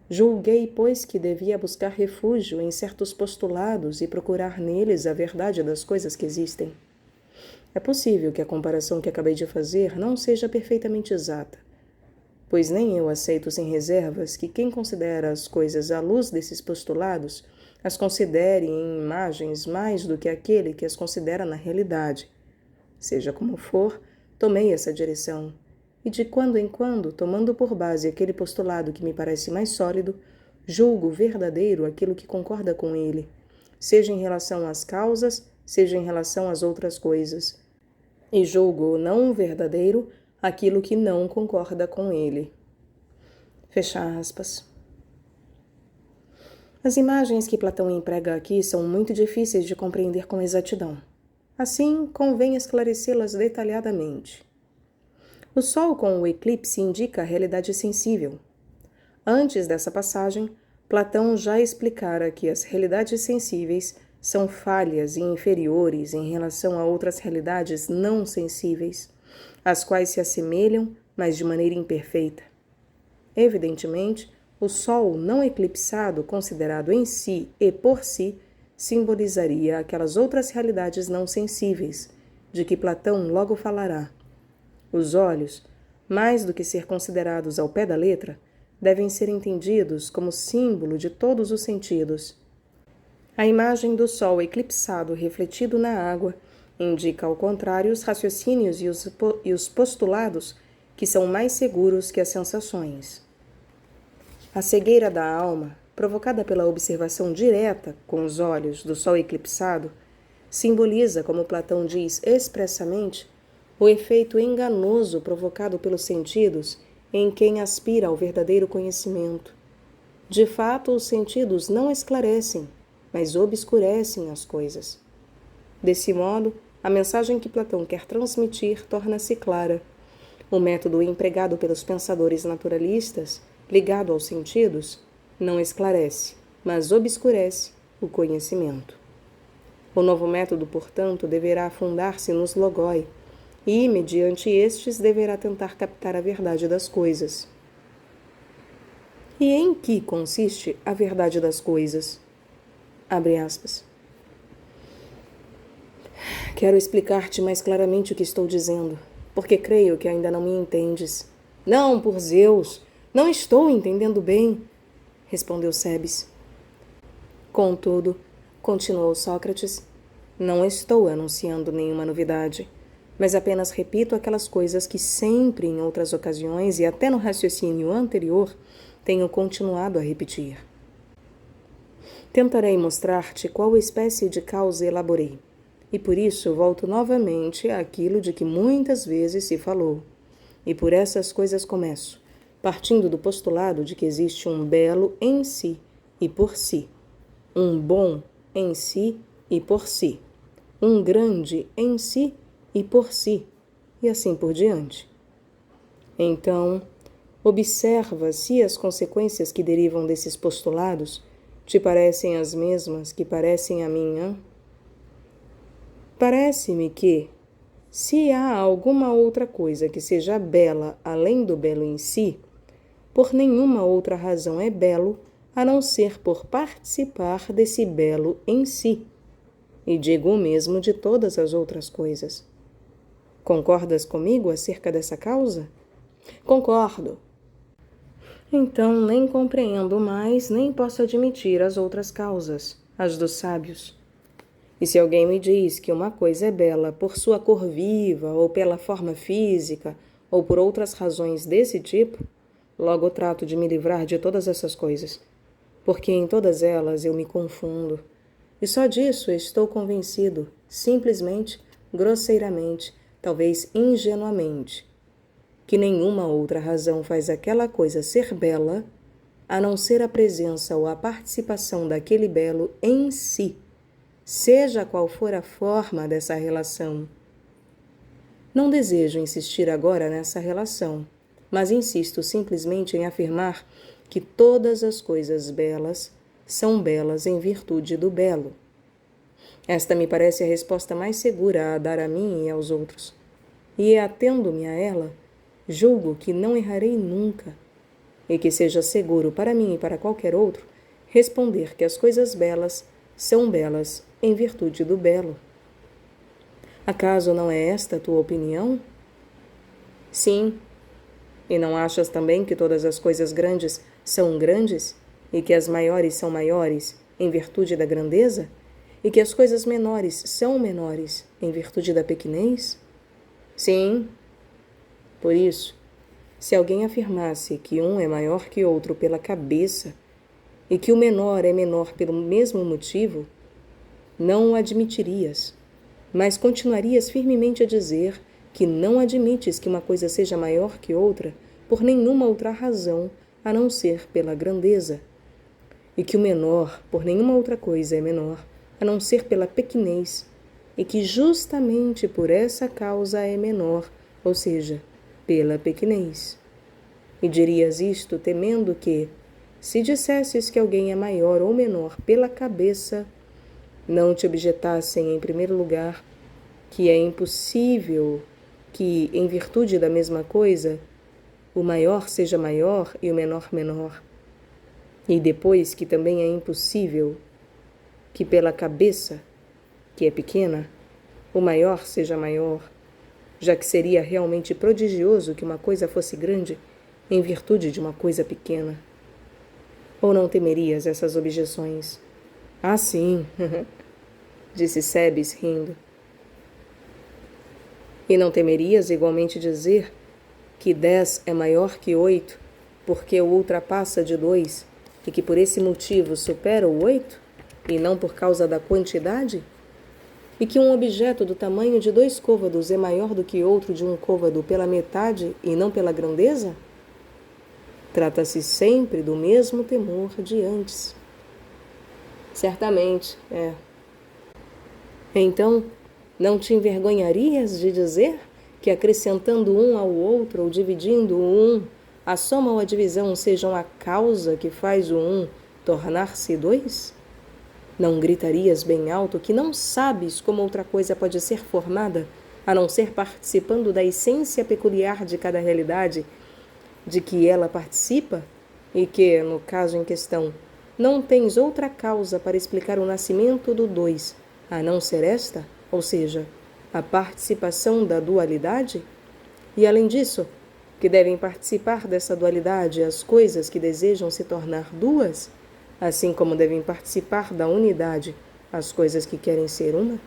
A: Julguei, pois, que devia buscar refúgio em certos postulados e procurar neles a verdade das coisas que existem. É possível que a comparação que acabei de fazer não seja perfeitamente exata, pois nem eu aceito sem reservas que quem considera as coisas à luz desses postulados as considere em imagens mais do que aquele que as considera na realidade. Seja como for, tomei essa direção, e de quando em quando, tomando por base aquele postulado que me parece mais sólido, julgo verdadeiro aquilo que concorda com ele, seja em relação às causas, seja em relação às outras coisas, e julgo não verdadeiro aquilo que não concorda com ele. Fecha aspas. As imagens que Platão emprega aqui são muito difíceis de compreender com exatidão. Assim, convém esclarecê-las detalhadamente. O Sol com o eclipse indica a realidade sensível. Antes dessa passagem, Platão já explicara que as realidades sensíveis são falhas e inferiores em relação a outras realidades não sensíveis, às quais se assemelham, mas de maneira imperfeita. Evidentemente, o Sol não eclipsado, considerado em si e por si, simbolizaria aquelas outras realidades não sensíveis, de que Platão logo falará. Os olhos, mais do que ser considerados ao pé da letra, devem ser entendidos como símbolo de todos os sentidos. A imagem do Sol eclipsado refletido na água indica, ao contrário, os raciocínios e os postulados que são mais seguros que as sensações. A cegueira da alma, provocada pela observação direta com os olhos do Sol eclipsado, simboliza, como Platão diz expressamente, o efeito enganoso provocado pelos sentidos em quem aspira ao verdadeiro conhecimento. De fato, os sentidos não esclarecem, mas obscurecem as coisas. Desse modo, a mensagem que Platão quer transmitir torna-se clara. O método empregado pelos pensadores naturalistas, ligado aos sentidos, não esclarece, mas obscurece o conhecimento. O novo método, portanto, deverá fundar-se nos logoi, e, mediante estes, deverá tentar captar a verdade das coisas. E em que consiste a verdade das coisas? Abre aspas. Quero explicar-te mais claramente o que estou dizendo, porque creio que ainda não me entendes. Não, por Zeus, não estou entendendo bem, respondeu Cebes. Contudo, continuou Sócrates, não estou anunciando nenhuma novidade, mas apenas repito aquelas coisas que sempre, em outras ocasiões e até no raciocínio anterior, tenho continuado a repetir. Tentarei mostrar-te qual espécie de causa elaborei, e por isso volto novamente àquilo de que muitas vezes se falou. E por essas coisas começo, partindo do postulado de que existe um belo em si e por si, um bom em si e por si, um grande em si e por si, e assim por diante. Então, observa se as consequências que derivam desses postulados te parecem as mesmas que parecem a mim. Parece-me que, se há alguma outra coisa que seja bela além do belo em si, por nenhuma outra razão é belo a não ser por participar desse belo em si, e digo o mesmo de todas as outras coisas. Concordas comigo acerca dessa causa? Concordo. Então nem compreendo mais, nem posso admitir as outras causas, as dos sábios. E se alguém me diz que uma coisa é bela por sua cor viva, ou pela forma física, ou por outras razões desse tipo, logo trato de me livrar de todas essas coisas, porque em todas elas eu me confundo. E só disso estou convencido, simplesmente, grosseiramente, talvez ingenuamente, que nenhuma outra razão faz aquela coisa ser bela, a não ser a presença ou a participação daquele belo em si, seja qual for a forma dessa relação. Não desejo insistir agora nessa relação, mas insisto simplesmente em afirmar que todas as coisas belas são belas em virtude do belo. Esta me parece a resposta mais segura a dar a mim e aos outros, e atendo-me a ela, julgo que não errarei nunca, e que seja seguro para mim e para qualquer outro responder que as coisas belas são belas em virtude do belo. Acaso não é esta a tua opinião? Sim. E não achas também que todas as coisas grandes são grandes, e que as maiores são maiores em virtude da grandeza, e que as coisas menores são menores em virtude da pequenez? Sim. Por isso, se alguém afirmasse que um é maior que outro pela cabeça, e que o menor é menor pelo mesmo motivo, não o admitirias, mas continuarias firmemente a dizer que não admites que uma coisa seja maior que outra por nenhuma outra razão a não ser pela grandeza, e que o menor por nenhuma outra coisa é menor a não ser pela pequenez, e que justamente por essa causa é menor, ou seja, pela pequenez. E dirias isto temendo que, se dissesses que alguém é maior ou menor pela cabeça, não te objetassem, em primeiro lugar, que é impossível que, em virtude da mesma coisa, o maior seja maior e o menor menor, e depois que também é impossível que pela cabeça, que é pequena, o maior seja maior, já que seria realmente prodigioso que uma coisa fosse grande em virtude de uma coisa pequena. Ou não temerias essas objeções? Ah, sim, disse Cebes, rindo. E não temerias igualmente dizer que 10 é maior que 8, porque o ultrapassa de 2, e que por esse motivo supera o 8, e não por causa da quantidade? E que um objeto do tamanho de 2 côvados é maior do que outro de 1 côvado pela metade e não pela grandeza? Trata-se sempre do mesmo temor de antes. Certamente, é. Então, não te envergonharias de dizer que acrescentando um ao outro ou dividindo o um, a soma ou a divisão sejam a causa que faz o um tornar-se dois? Não gritarias bem alto que não sabes como outra coisa pode ser formada, a não ser participando da essência peculiar de cada realidade, de que ela participa, e que, no caso em questão, não tens outra causa para explicar o nascimento do dois, a não ser esta, ou seja, a participação da dualidade? E além disso, que devem participar dessa dualidade as coisas que desejam se tornar duas, assim como devem participar da unidade as coisas que querem ser uma?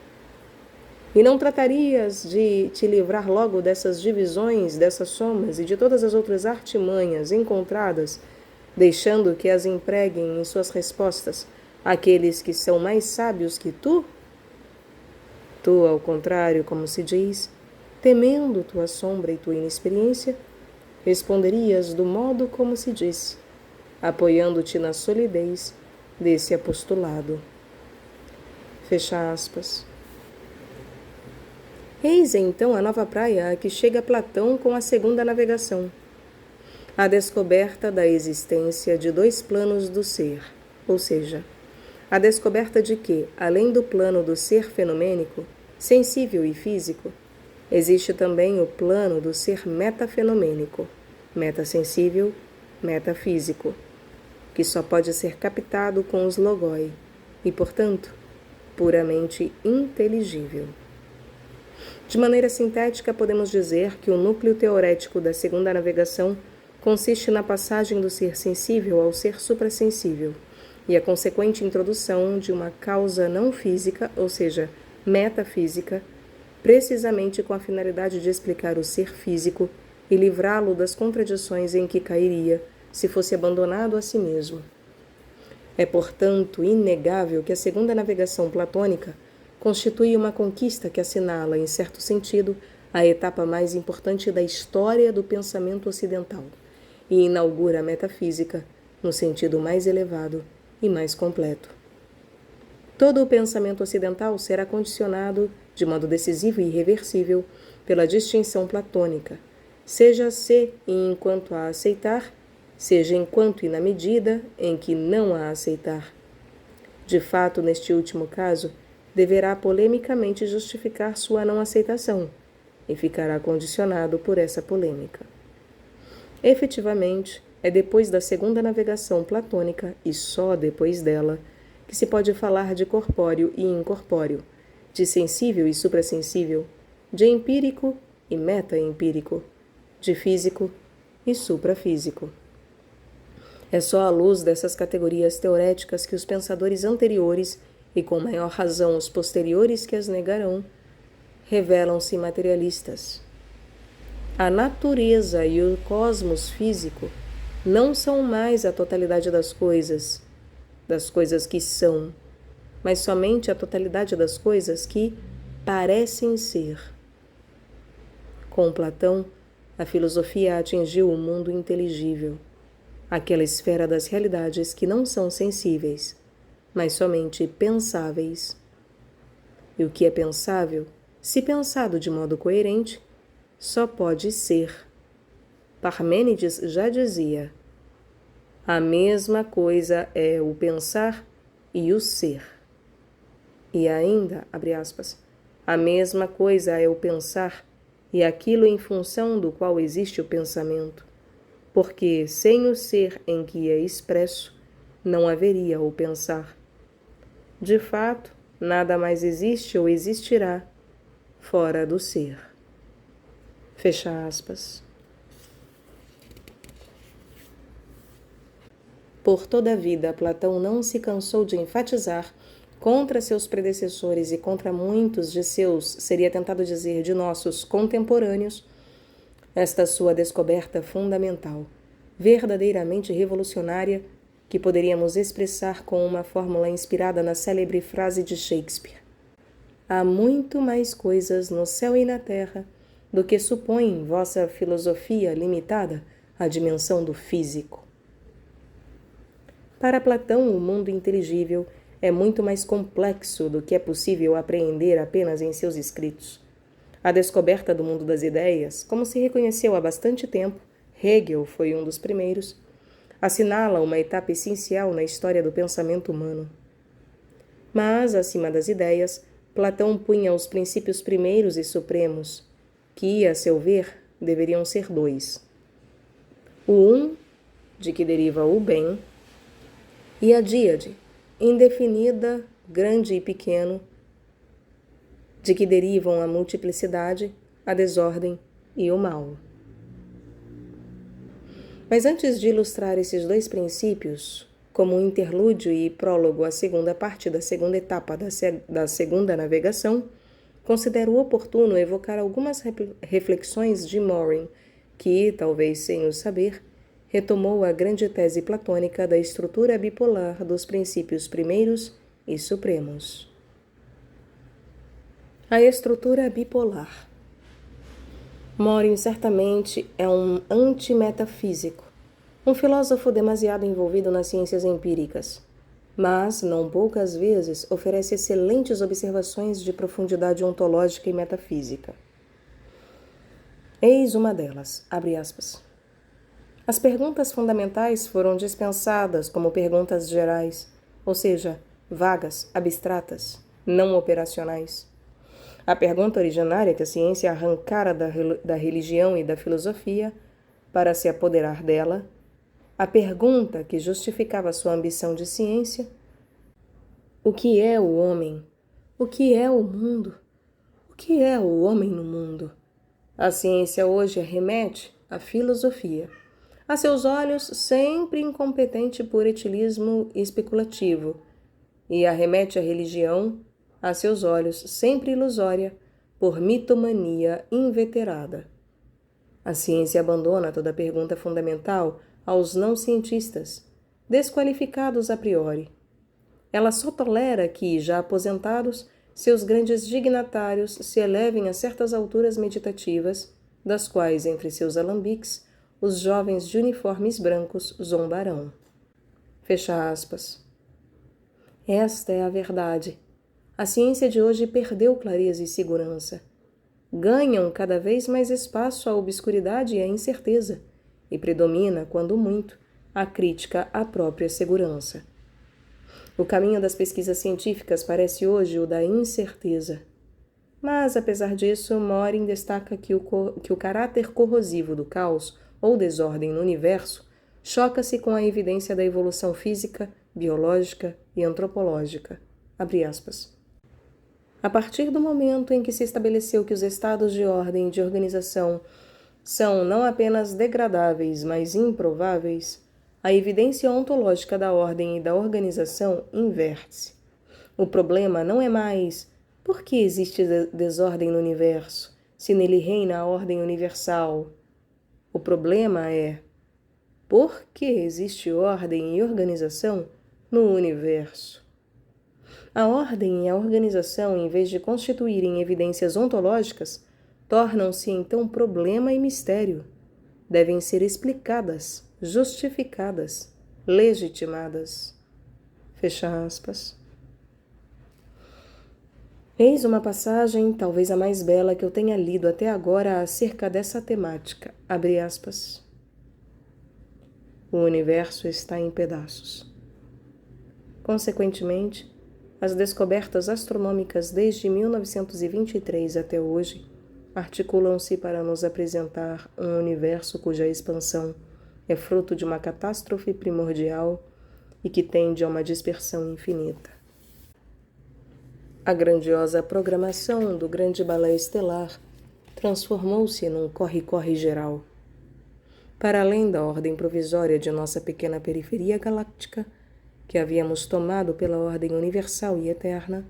A: E não tratarias de te livrar logo dessas divisões, dessas somas e de todas as outras artimanhas encontradas, deixando que as empreguem em suas respostas aqueles que são mais sábios que tu? Tu, ao contrário, como se diz, temendo tua sombra e tua inexperiência, responderias do modo como se disse, apoiando-te na solidez desse apostolado. Fecha aspas. Eis então a nova praia a que chega Platão com a segunda navegação. A descoberta da existência de dois planos do ser, ou seja, a descoberta de que, além do plano do ser fenomênico, sensível e físico, existe também o plano do ser metafenomênico, metasensível, metafísico, que só pode ser captado com os logoi e, portanto, puramente inteligível. De maneira sintética, podemos dizer que o núcleo teorético da segunda navegação consiste na passagem do ser sensível ao ser suprassensível e a consequente introdução de uma causa não física, ou seja, metafísica, precisamente com a finalidade de explicar o ser físico e livrá-lo das contradições em que cairia se fosse abandonado a si mesmo. É, portanto, inegável que a segunda navegação platônica constitui uma conquista que assinala, em certo sentido, a etapa mais importante da história do pensamento ocidental e inaugura a metafísica no sentido mais elevado e mais completo. Todo o pensamento ocidental será condicionado, de modo decisivo e irreversível, pela distinção platônica, seja se e enquanto a aceitar, seja enquanto e na medida em que não a aceitar. De fato, neste último caso, deverá polemicamente justificar sua não aceitação e ficará condicionado por essa polêmica. Efetivamente, é depois da segunda navegação platônica, e só depois dela, que se pode falar de corpóreo e incorpóreo, de sensível e suprassensível, de empírico e metaempírico, de físico e suprafísico. É só à luz dessas categorias teoréticas que os pensadores anteriores, e com maior razão os posteriores que as negarão, revelam-se materialistas. A natureza e o cosmos físico não são mais a totalidade das coisas que são, mas somente a totalidade das coisas que parecem ser. Com Platão, a filosofia atingiu o mundo inteligível, aquela esfera das realidades que não são sensíveis, mas somente pensáveis. E o que é pensável, se pensado de modo coerente, só pode ser. Parmênides já dizia: a mesma coisa é o pensar e o ser. E ainda, abre aspas, a mesma coisa é o pensar e aquilo em função do qual existe o pensamento, porque sem o ser em que é expresso, não haveria o pensar. De fato, nada mais existe ou existirá fora do ser. Fecha aspas. Por toda a vida, Platão não se cansou de enfatizar contra seus predecessores e contra muitos de seus, seria tentado dizer, de nossos contemporâneos, esta sua descoberta fundamental, verdadeiramente revolucionária, que poderíamos expressar com uma fórmula inspirada na célebre frase de Shakespeare: há muito mais coisas no céu e na terra do que supõe vossa filosofia limitada a dimensão do físico. Para Platão, o mundo inteligível é muito mais complexo do que é possível apreender apenas em seus escritos. A descoberta do mundo das ideias, como se reconheceu há bastante tempo, Hegel foi um dos primeiros, assinala uma etapa essencial na história do pensamento humano. Mas, acima das ideias, Platão punha os princípios primeiros e supremos, que, a seu ver, deveriam ser dois. O um, de que deriva o bem, e a díade, indefinida, grande e pequeno, de que derivam a multiplicidade, a desordem e o mal. Mas antes de ilustrar esses dois princípios, como um interlúdio e prólogo à segunda parte da segunda etapa da segunda navegação, considero oportuno evocar algumas reflexões de Morin, que, talvez sem o saber, retomou a grande tese platônica da estrutura bipolar dos princípios primeiros e supremos. A estrutura bipolar. Morin certamente é um antimetafísico, um filósofo demasiado envolvido nas ciências empíricas, mas, não poucas vezes, oferece excelentes observações de profundidade ontológica e metafísica. Eis uma delas, abre aspas. As perguntas fundamentais foram dispensadas como perguntas gerais, ou seja, vagas, abstratas, não operacionais. A pergunta originária que a ciência arrancara da religião e da filosofia para se apoderar dela, a pergunta que justificava sua ambição de ciência: o que é o homem? O que é o mundo? O que é o homem no mundo? A ciência hoje remete à filosofia. A seus olhos, sempre incompetente por etilismo especulativo, e arremete à religião, a seus olhos, sempre ilusória, por mitomania inveterada. A ciência abandona toda pergunta fundamental aos não-cientistas, desqualificados a priori. Ela só tolera que, já aposentados, seus grandes dignatários se elevem a certas alturas meditativas, das quais, entre seus alambiques, os jovens de uniformes brancos zombarão. Fecha aspas. Esta é a verdade. A ciência de hoje perdeu clareza e segurança. Ganham cada vez mais espaço a obscuridade e a incerteza, e predomina, quando muito, a crítica à própria segurança. O caminho das pesquisas científicas parece hoje o da incerteza. Mas, apesar disso, Morin destaca que o caráter corrosivo do caos ou desordem no universo choca-se com a evidência da evolução física, biológica e antropológica. Abre aspas. A partir do momento em que se estabeleceu que os estados de ordem e de organização são não apenas degradáveis, mas improváveis, a evidência ontológica da ordem e da organização inverte-se. O problema não é mais por que existe desordem no universo, se nele reina a ordem universal. O problema é por que existe ordem e organização no universo. A ordem e a organização, em vez de constituírem evidências ontológicas, tornam-se então problema e mistério. Devem ser explicadas, justificadas, legitimadas. Fecha aspas. Eis uma passagem, talvez a mais bela que eu tenha lido até agora acerca dessa temática. Abre aspas. O universo está em pedaços. Consequentemente, as descobertas astronômicas desde 1923 até hoje articulam-se para nos apresentar um universo cuja expansão é fruto de uma catástrofe primordial e que tende a uma dispersão infinita. A grandiosa programação do grande balé estelar transformou-se num corre-corre geral. Para além da ordem provisória de nossa pequena periferia galáctica, que havíamos tomado pela ordem universal e eterna,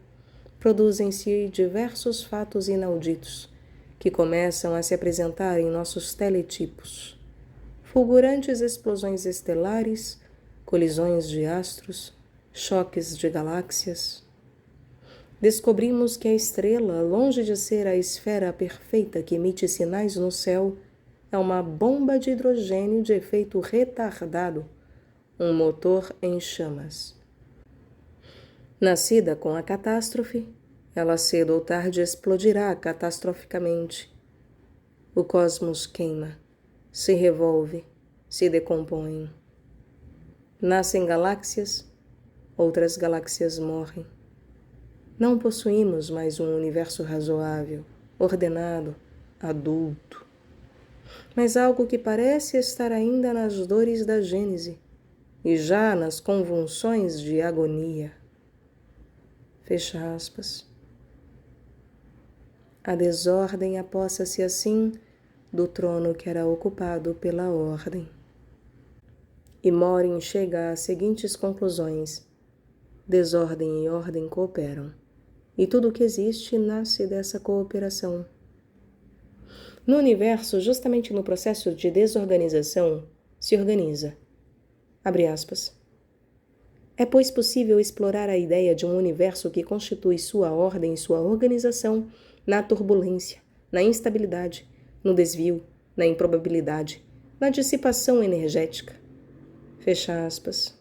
A: produzem-se diversos fatos inauditos, que começam a se apresentar em nossos teletipos. Fulgurantes explosões estelares, colisões de astros, choques de galáxias. Descobrimos que a estrela, longe de ser a esfera perfeita que emite sinais no céu, é uma bomba de hidrogênio de efeito retardado, um motor em chamas. Nascida com a catástrofe, ela cedo ou tarde explodirá catastroficamente. O cosmos queima, se revolve, se decompõe. Nascem galáxias, outras galáxias morrem. Não possuímos mais um universo razoável, ordenado, adulto, mas algo que parece estar ainda nas dores da Gênese e já nas convulsões de agonia. Fecha aspas. A desordem apossa-se assim do trono que era ocupado pela ordem. E Morin chega às seguintes conclusões: desordem e ordem cooperam, e tudo o que existe nasce dessa cooperação. No universo, justamente no processo de desorganização, se organiza. Abre aspas. É, pois, possível explorar a ideia de um universo que constitui sua ordem e sua organização na turbulência, na instabilidade, no desvio, na improbabilidade, na dissipação energética. Fecha aspas.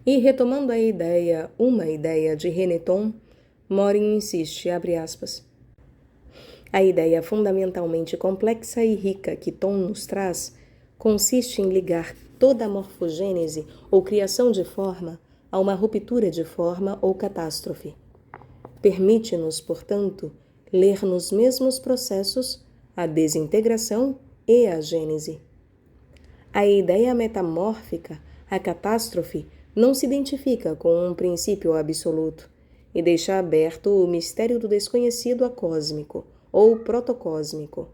A: E retomando a ideia, uma ideia de René Thom, Morin insiste, abre aspas. A ideia fundamentalmente complexa e rica que Thom nos traz consiste em ligar toda a morfogênese ou criação de forma a uma ruptura de forma ou catástrofe. Permite-nos, portanto, ler nos mesmos processos a desintegração e a gênese. A ideia metamórfica, a catástrofe, não se identifica com um princípio absoluto e deixa aberto o mistério do desconhecido a cósmico ou protocósmico.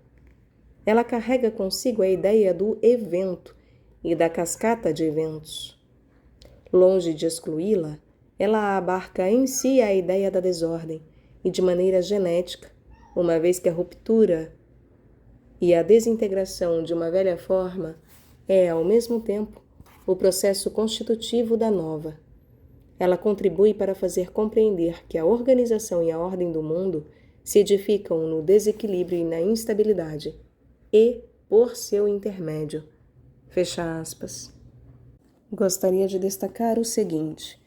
A: Ela carrega consigo a ideia do evento e da cascata de eventos. Longe de excluí-la, ela abarca em si a ideia da desordem e de maneira genética, uma vez que a ruptura e a desintegração de uma velha forma é, ao mesmo tempo, o processo constitutivo da nova. Ela contribui para fazer compreender que a organização e a ordem do mundo se edificam no desequilíbrio e na instabilidade, e por seu intermédio. Fecha aspas. Gostaria de destacar o seguinte: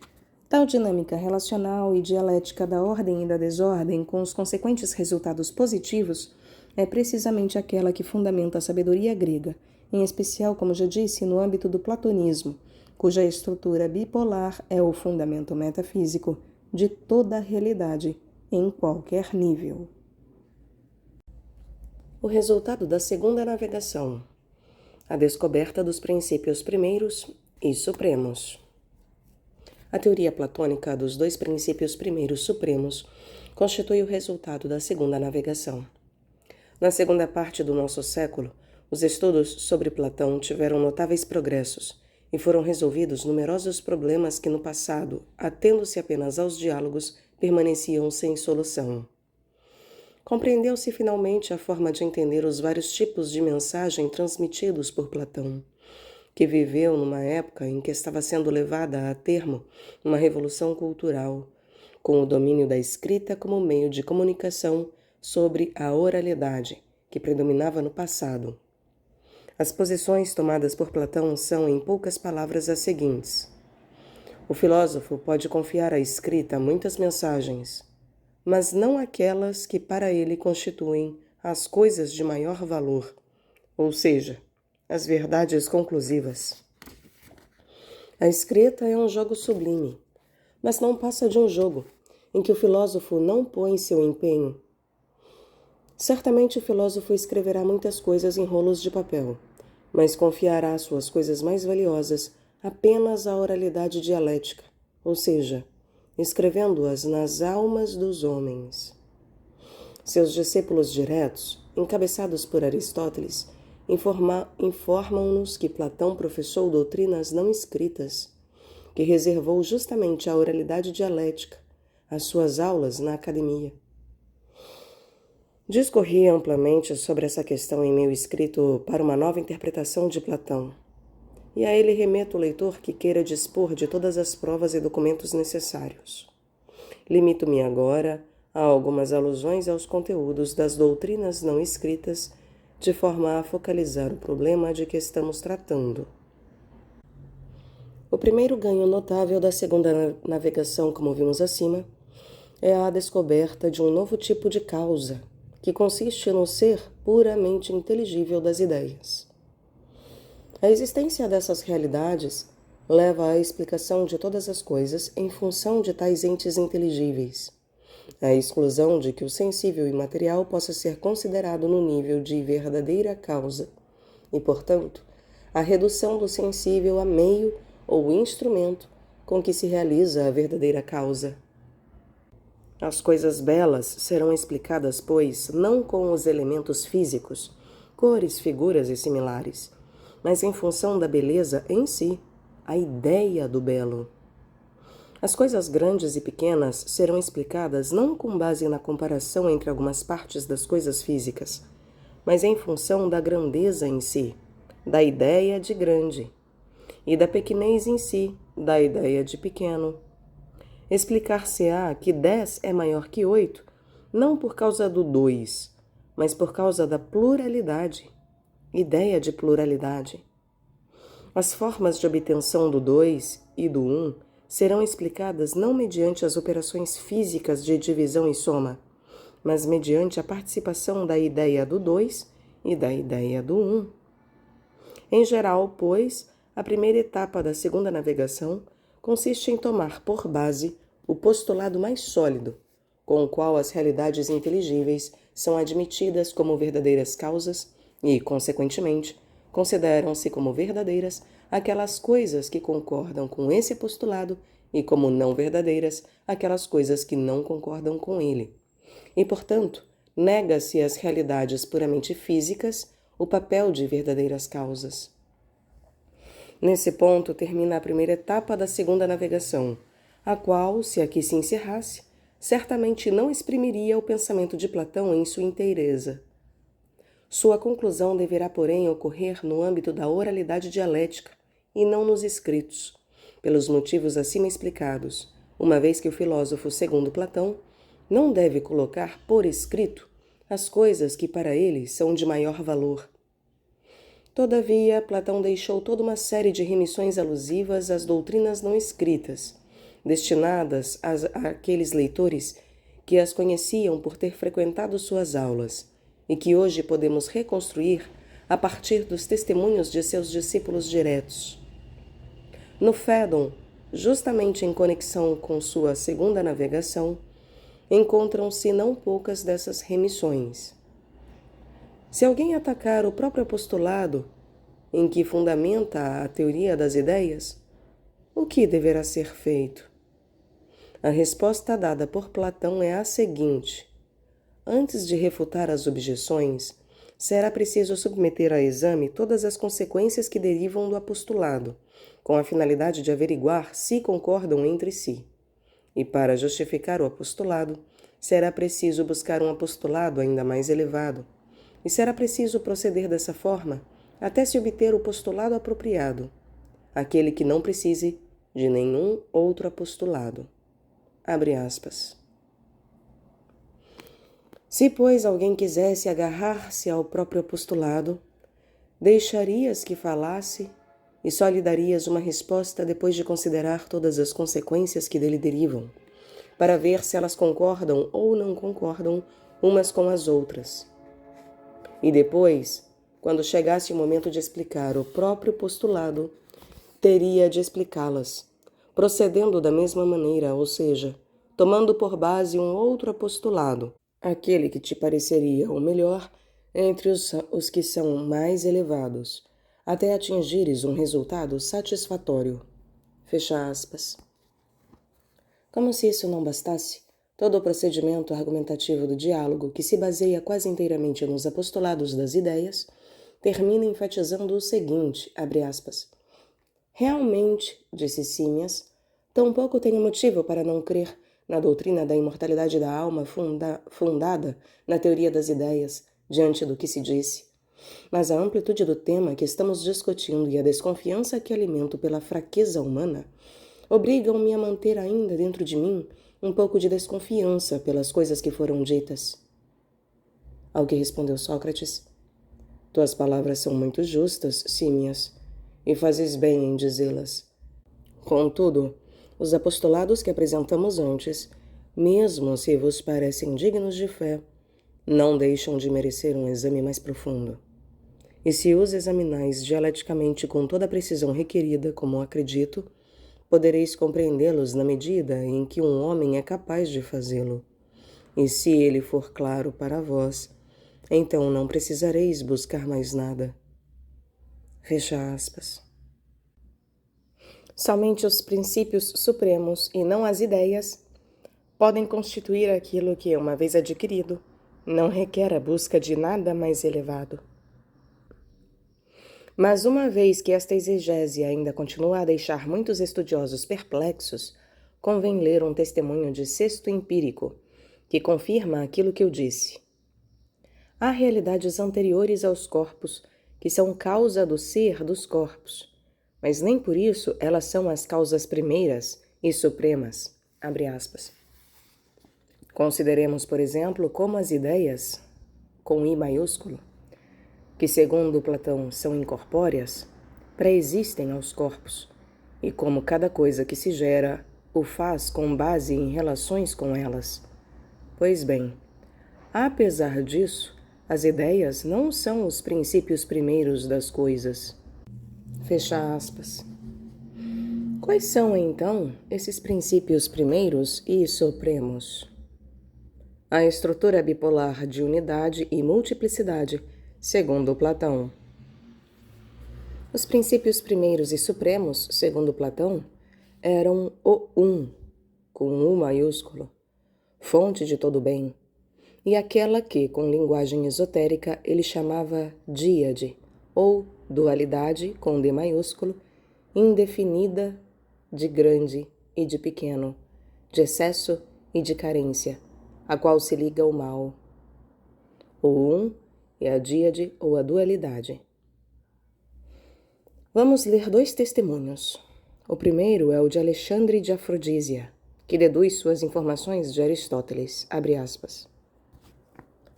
A: tal dinâmica relacional e dialética da ordem e da desordem, com os consequentes resultados positivos, é precisamente aquela que fundamenta a sabedoria grega, em especial, como já disse, no âmbito do platonismo, cuja estrutura bipolar é o fundamento metafísico de toda a realidade, em qualquer nível. O resultado da segunda navegação: a descoberta dos princípios primeiros e supremos. A teoria platônica dos dois princípios primeiros supremos constitui o resultado da segunda navegação. Na segunda parte do nosso século, os estudos sobre Platão tiveram notáveis progressos e foram resolvidos numerosos problemas que no passado, atendo-se apenas aos diálogos, permaneciam sem solução. Compreendeu-se finalmente a forma de entender os vários tipos de mensagem transmitidos por Platão, que viveu numa época em que estava sendo levada a termo uma revolução cultural, com o domínio da escrita como meio de comunicação sobre a oralidade, que predominava no passado. As posições tomadas por Platão são, em poucas palavras, as seguintes. O filósofo pode confiar à escrita muitas mensagens, mas não aquelas que para ele constituem as coisas de maior valor, ou seja, as verdades conclusivas. A escrita é um jogo sublime, mas não passa de um jogo em que o filósofo não põe seu empenho. Certamente o filósofo escreverá muitas coisas em rolos de papel, mas confiará suas coisas mais valiosas apenas à oralidade dialética, ou seja, escrevendo-as nas almas dos homens. Seus discípulos diretos, encabeçados por Aristóteles, informam-nos que Platão professou doutrinas não escritas, que reservou justamente à oralidade dialética as suas aulas na academia. Discorri amplamente sobre essa questão em meu escrito Para uma Nova Interpretação de Platão, e a ele remeto o leitor que queira dispor de todas as provas e documentos necessários. Limito-me agora a algumas alusões aos conteúdos das doutrinas não escritas
B: de forma a focalizar o problema de que estamos tratando. O primeiro ganho notável da segunda navegação, como vimos acima, é a descoberta de um novo tipo de causa, que consiste no ser puramente inteligível das ideias. A existência dessas realidades leva à explicação de todas as coisas em função de tais entes inteligíveis, à exclusão de que o sensível e material possa ser considerado no nível de verdadeira causa, e, portanto, a redução do sensível a meio ou instrumento com que se realiza a verdadeira causa. As coisas belas serão explicadas, pois, não com os elementos físicos, cores, figuras e similares, mas em função da beleza em si, a ideia do belo. As coisas grandes e pequenas serão explicadas não com base na comparação entre algumas partes das coisas físicas, mas em função da grandeza em si, da ideia de grande, e da pequenez em si, da ideia de pequeno. Explicar-se-á que 10 é maior que 8, não por causa do 2, mas por causa da pluralidade, ideia de pluralidade. As formas de obtenção do 2 e do 1 serão explicadas não mediante as operações físicas de divisão e soma, mas mediante a participação da ideia do 2 e da ideia do 1. Em geral, pois, a primeira etapa da segunda navegação consiste em tomar por base o postulado mais sólido, com o qual as realidades inteligíveis são admitidas como verdadeiras causas e, consequentemente, consideram-se como verdadeiras aquelas coisas que concordam com esse postulado e como não verdadeiras aquelas coisas que não concordam com ele. E, portanto, nega-se às realidades puramente físicas o papel de verdadeiras causas. Nesse ponto termina a primeira etapa da segunda navegação, a qual, se aqui se encerrasse, certamente não exprimiria o pensamento de Platão em sua inteireza. Sua conclusão deverá, porém, ocorrer no âmbito da oralidade dialética e não nos escritos, pelos motivos acima explicados, uma vez que o filósofo, segundo Platão, não deve colocar por escrito as coisas que para ele são de maior valor. Todavia, Platão deixou toda uma série de remissões alusivas às doutrinas não escritas, destinadas àqueles leitores que as conheciam por ter frequentado suas aulas, e que hoje podemos reconstruir a partir dos testemunhos de seus discípulos diretos. No Fédon, justamente em conexão com sua segunda navegação, encontram-se não poucas dessas remissões. Se alguém atacar o próprio postulado em que fundamenta a teoria das ideias, o que deverá ser feito? A resposta dada por Platão é a seguinte: antes de refutar as objeções, será preciso submeter a exame todas as consequências que derivam do apostulado, com a finalidade de averiguar se concordam entre si. E para justificar o apostulado, será preciso buscar um apostulado ainda mais elevado, e será preciso proceder dessa forma até se obter o postulado apropriado, aquele que não precise de nenhum outro apostulado. Abre aspas. Se, pois, alguém quisesse agarrar-se ao próprio apostulado, deixarias que falasse e só lhe darias uma resposta depois de considerar todas as consequências que dele derivam, para ver se elas concordam ou não concordam umas com as outras. E depois, quando chegasse o momento de explicar o próprio postulado, teria de explicá-las, procedendo da mesma maneira, ou seja, tomando por base um outro apostulado, aquele que te pareceria o melhor entre os que são mais elevados, até atingires um resultado satisfatório. Fecha aspas. Como se isso não bastasse, todo o procedimento argumentativo do diálogo, que se baseia quase inteiramente nos apostulados das ideias, termina enfatizando o seguinte, abre aspas, realmente, disse Símias, tampouco tenho motivo para não crer na doutrina da imortalidade da alma fundada na teoria das ideias, diante do que se disse. Mas a amplitude do tema que estamos discutindo e a desconfiança que alimento pela fraqueza humana obrigam-me a manter ainda dentro de mim um pouco de desconfiança pelas coisas que foram ditas. Ao que respondeu Sócrates, Tuas palavras são muito justas, Símias, e fazes bem em dizê-las. Contudo, os apostolados que apresentamos antes, mesmo se vos parecem dignos de fé, não deixam de merecer um exame mais profundo. E se os examinais dialeticamente com toda a precisão requerida, como acredito, podereis compreendê-los na medida em que um homem é capaz de fazê-lo. E se ele for claro para vós, então não precisareis buscar mais nada. Fecha aspas. Somente os princípios supremos e não as ideias podem constituir aquilo que, uma vez adquirido, não requer a busca de nada mais elevado. Mas uma vez que esta exegese ainda continua a deixar muitos estudiosos perplexos, convém ler um testemunho de Sexto Empírico, que confirma aquilo que eu disse. Há realidades anteriores aos corpos, que são causa do ser dos corpos, mas nem por isso elas são as causas primeiras e supremas. Abre aspas. Consideremos, por exemplo, como as ideias, com I maiúsculo, que segundo Platão são incorpóreas, pré-existem aos corpos, e como cada coisa que se gera o faz com base em relações com elas. Pois bem, apesar disso, as ideias não são os princípios primeiros das coisas. Fecha aspas. Quais são, então, esses princípios primeiros e supremos? A estrutura bipolar de unidade e multiplicidade, segundo Platão. Os princípios primeiros e supremos, segundo Platão, eram o Um, com U maiúsculo, fonte de todo bem, e aquela que, com linguagem esotérica, ele chamava díade, ou dualidade, com D maiúsculo, indefinida de grande e de pequeno, de excesso e de carência, a qual se liga o mal. O Um e a díade ou a dualidade. Vamos ler 2 testemunhos. O primeiro é o de Alexandre de Afrodísia, que deduz suas informações de Aristóteles, abre aspas.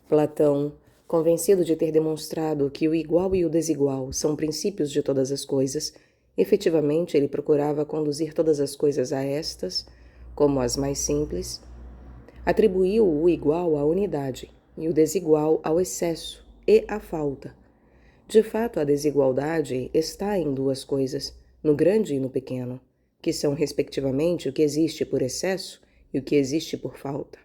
B: Platão, convencido de ter demonstrado que o igual e o desigual são princípios de todas as coisas, efetivamente ele procurava conduzir todas as coisas a estas, como as mais simples, atribuiu o igual à unidade e o desigual ao excesso e à falta. De fato, a desigualdade está em 2 coisas, no grande e no pequeno, que são, respectivamente, o que existe por excesso e o que existe por falta.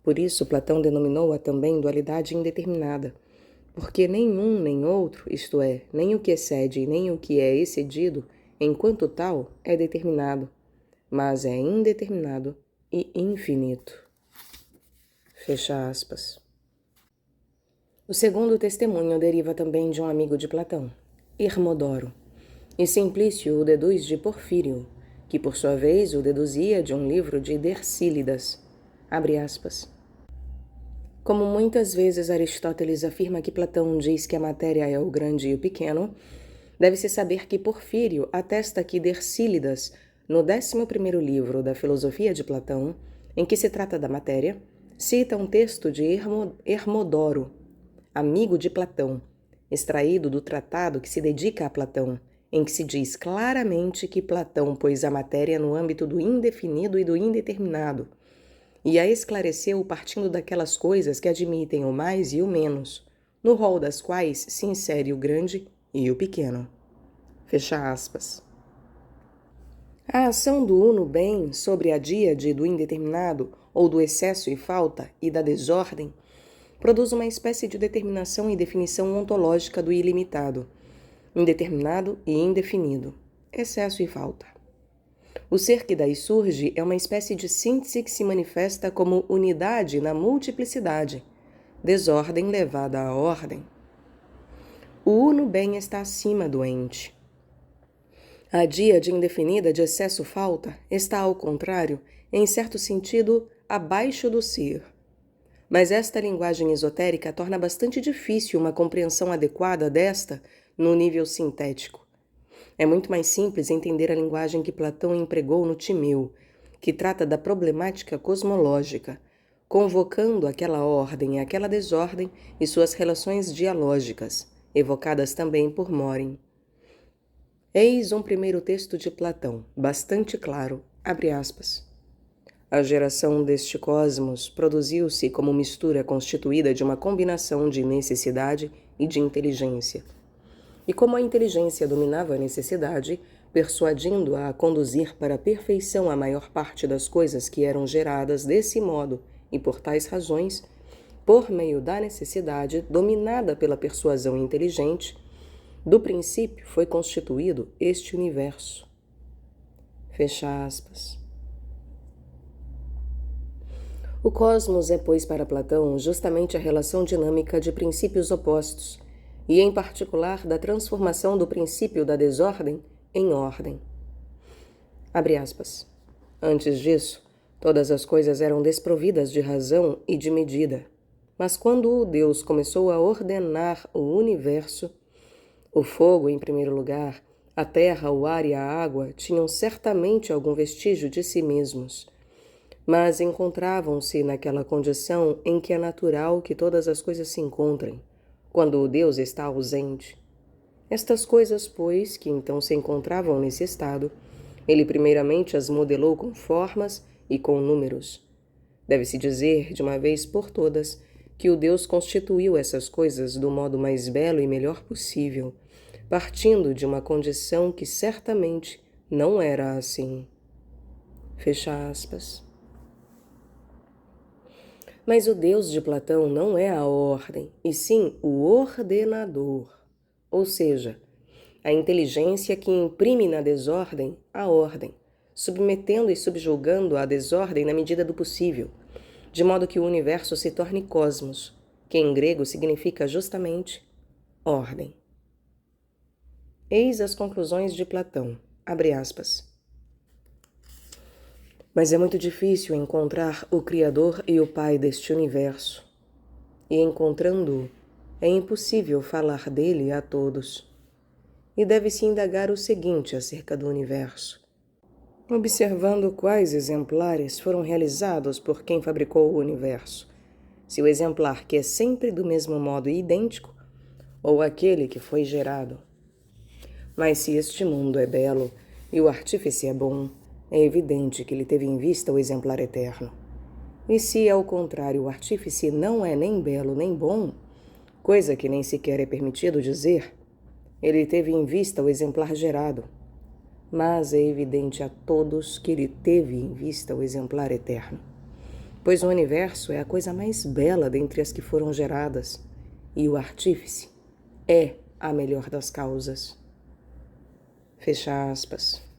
B: Por isso, Platão denominou-a também dualidade indeterminada, porque nem um nem outro, isto é, nem o que excede e nem o que é excedido, enquanto tal, é determinado, mas é indeterminado e infinito. Fecha aspas. O segundo testemunho deriva também de um amigo de Platão, Hermodoro, e Simplício o deduz de Porfírio, que por sua vez o deduzia de um livro de Dercílidas, abre aspas. Como muitas vezes Aristóteles afirma que Platão diz que a matéria é o grande e o pequeno, deve-se saber que Porfírio atesta que Dercílidas, no 11º livro da Filosofia de Platão, em que se trata da matéria, cita um texto de Hermodoro, amigo de Platão, extraído do tratado que se dedica a Platão, em que se diz claramente que Platão pôs a matéria no âmbito do indefinido e do indeterminado, e a esclareceu partindo daquelas coisas que admitem o mais e o menos, no rol das quais se insere o grande e o pequeno. Fecha aspas. A ação do uno bem sobre a díade do indeterminado, ou do excesso e falta e da desordem, produz uma espécie de determinação e definição ontológica do ilimitado, indeterminado e indefinido, excesso e falta. O ser que daí surge é uma espécie de síntese que se manifesta como unidade na multiplicidade, desordem levada à ordem. O uno bem está acima do ente. A díade indefinida de excesso-falta está, ao contrário, em certo sentido, abaixo do ser. Mas esta linguagem esotérica torna bastante difícil uma compreensão adequada desta no nível sintético. É muito mais simples entender a linguagem que Platão empregou no Timeu, que trata da problemática cosmológica, convocando aquela ordem e aquela desordem e suas relações dialógicas, evocadas também por Morin. Eis um primeiro texto de Platão, bastante claro, abre aspas. A geração deste cosmos produziu-se como mistura constituída de uma combinação de necessidade e de inteligência. E como a inteligência dominava a necessidade, persuadindo-a a conduzir para a perfeição a maior parte das coisas que eram geradas desse modo e por tais razões, por meio da necessidade dominada pela persuasão inteligente, do princípio foi constituído este universo. Fecha aspas. O cosmos é, pois, para Platão, justamente a relação dinâmica de princípios opostos, e em particular da transformação do princípio da desordem em ordem. Abre aspas. Antes disso, todas as coisas eram desprovidas de razão e de medida, mas quando Deus começou a ordenar o universo, o fogo, em primeiro lugar, a terra, o ar e a água tinham certamente algum vestígio de si mesmos, mas encontravam-se naquela condição em que é natural que todas as coisas se encontrem, quando o Deus está ausente. Estas coisas, pois, que então se encontravam nesse estado, ele primeiramente as modelou com formas e com números. Deve-se dizer, de uma vez por todas, que o Deus constituiu essas coisas do modo mais belo e melhor possível, partindo de uma condição que certamente não era assim. Fecha aspas. Mas o Deus de Platão não é a ordem, e sim o ordenador, ou seja, a inteligência que imprime na desordem a ordem, submetendo e subjugando a desordem na medida do possível, de modo que o universo se torne cosmos, que em grego significa justamente ordem. Eis as conclusões de Platão, abre aspas. Mas é muito difícil encontrar o Criador e o Pai deste universo, e encontrando-o, é impossível falar dele a todos. E deve-se indagar o seguinte acerca do universo, observando quais exemplares foram realizados por quem fabricou o universo, se o exemplar que é sempre do mesmo modo e idêntico, ou aquele que foi gerado. Mas se este mundo é belo e o artífice é bom, é evidente que ele teve em vista o exemplar eterno. E se, ao contrário, o artífice não é nem belo nem bom, coisa que nem sequer é permitido dizer, ele teve em vista o exemplar gerado. Mas é evidente a todos que ele teve em vista o exemplar eterno. Pois o universo é a coisa mais bela dentre as que foram geradas, e o artífice é a melhor das causas. Fecha aspas.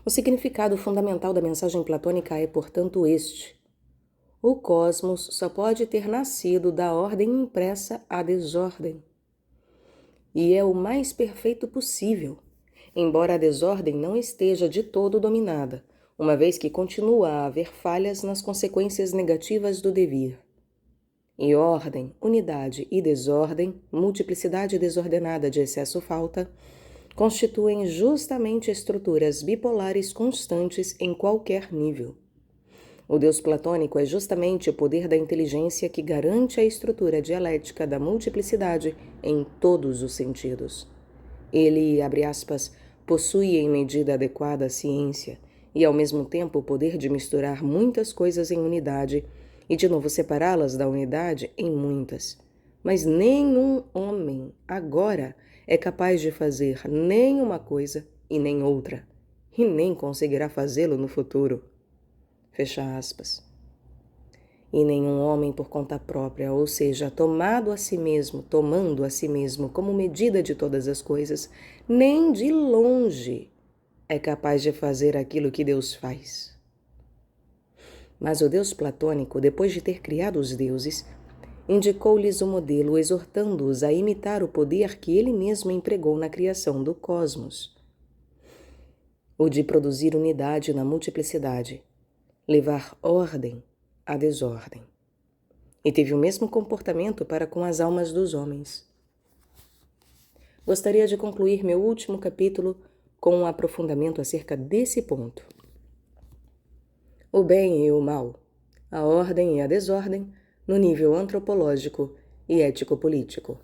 B: O significado fundamental da mensagem platônica é, portanto, este. O cosmos só pode ter nascido da ordem impressa à desordem. E é o mais perfeito possível, embora a desordem não esteja de todo dominada, uma vez que continua a haver falhas nas consequências negativas do devir. E ordem, unidade e desordem, multiplicidade desordenada de excesso-falta, constituem justamente estruturas bipolares constantes em qualquer nível. O Deus platônico é justamente o poder da inteligência que garante a estrutura dialética da multiplicidade em todos os sentidos. Ele, abre aspas, possui em medida adequada a ciência e, ao mesmo tempo, o poder de misturar muitas coisas em unidade e, de novo, separá-las da unidade em muitas. Mas nenhum homem, agora, é capaz de fazer nem uma coisa e nem outra, e nem conseguirá fazê-lo no futuro. Fecha aspas. E nenhum homem por conta própria, ou seja, tomando a si mesmo como medida de todas as coisas, nem de longe é capaz de fazer aquilo que Deus faz. Mas o Deus platônico, depois de ter criado os deuses, indicou-lhes o modelo, exortando-os a imitar o poder que ele mesmo empregou na criação do cosmos, o de produzir unidade na multiplicidade, levar ordem à desordem. E teve o mesmo comportamento para com as almas dos homens. Gostaria de concluir meu último capítulo com um aprofundamento acerca desse ponto. O bem e o mal, a ordem e a desordem, no nível antropológico e ético-político.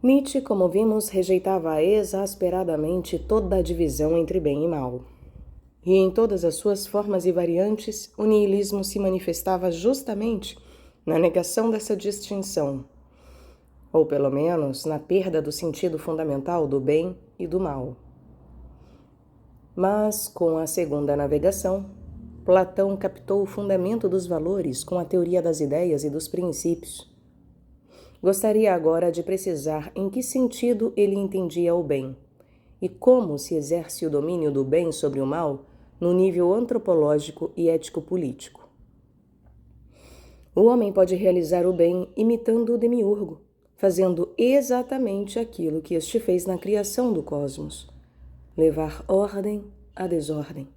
A: Nietzsche, como vimos, rejeitava exasperadamente toda a divisão entre bem e mal. E em todas as suas formas e variantes, o niilismo se manifestava justamente na negação dessa distinção, ou pelo menos na perda do sentido fundamental do bem e do mal. Mas, com a segunda navegação, Platão captou o fundamento dos valores com a teoria das ideias e dos princípios. Gostaria agora de precisar em que sentido ele entendia o bem e como se exerce o domínio do bem sobre o mal no nível antropológico e ético-político. O homem pode realizar o bem imitando o demiurgo, fazendo exatamente aquilo que este fez na criação do cosmos: levar ordem à desordem,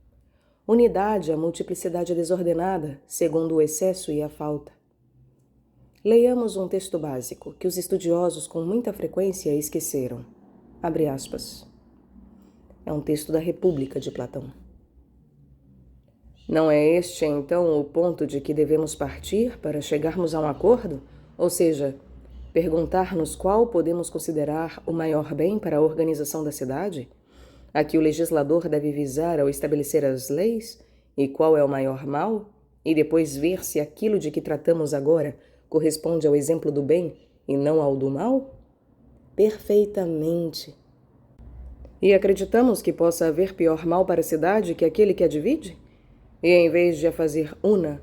A: unidade à multiplicidade desordenada, segundo o excesso e a falta. Leiamos um texto básico que os estudiosos com muita frequência esqueceram. Abre aspas. É um texto da República de Platão. Não é este, então, o ponto de que devemos partir para chegarmos a um acordo? Ou seja, perguntar-nos qual podemos considerar o maior bem para a organização da cidade? A que o legislador deve visar ao estabelecer as leis? E qual é o maior mal? E depois ver se aquilo de que tratamos agora corresponde ao exemplo do bem e não ao do mal? Perfeitamente. E acreditamos que possa haver pior mal para a cidade que aquele que a divide? E em vez de a fazer una,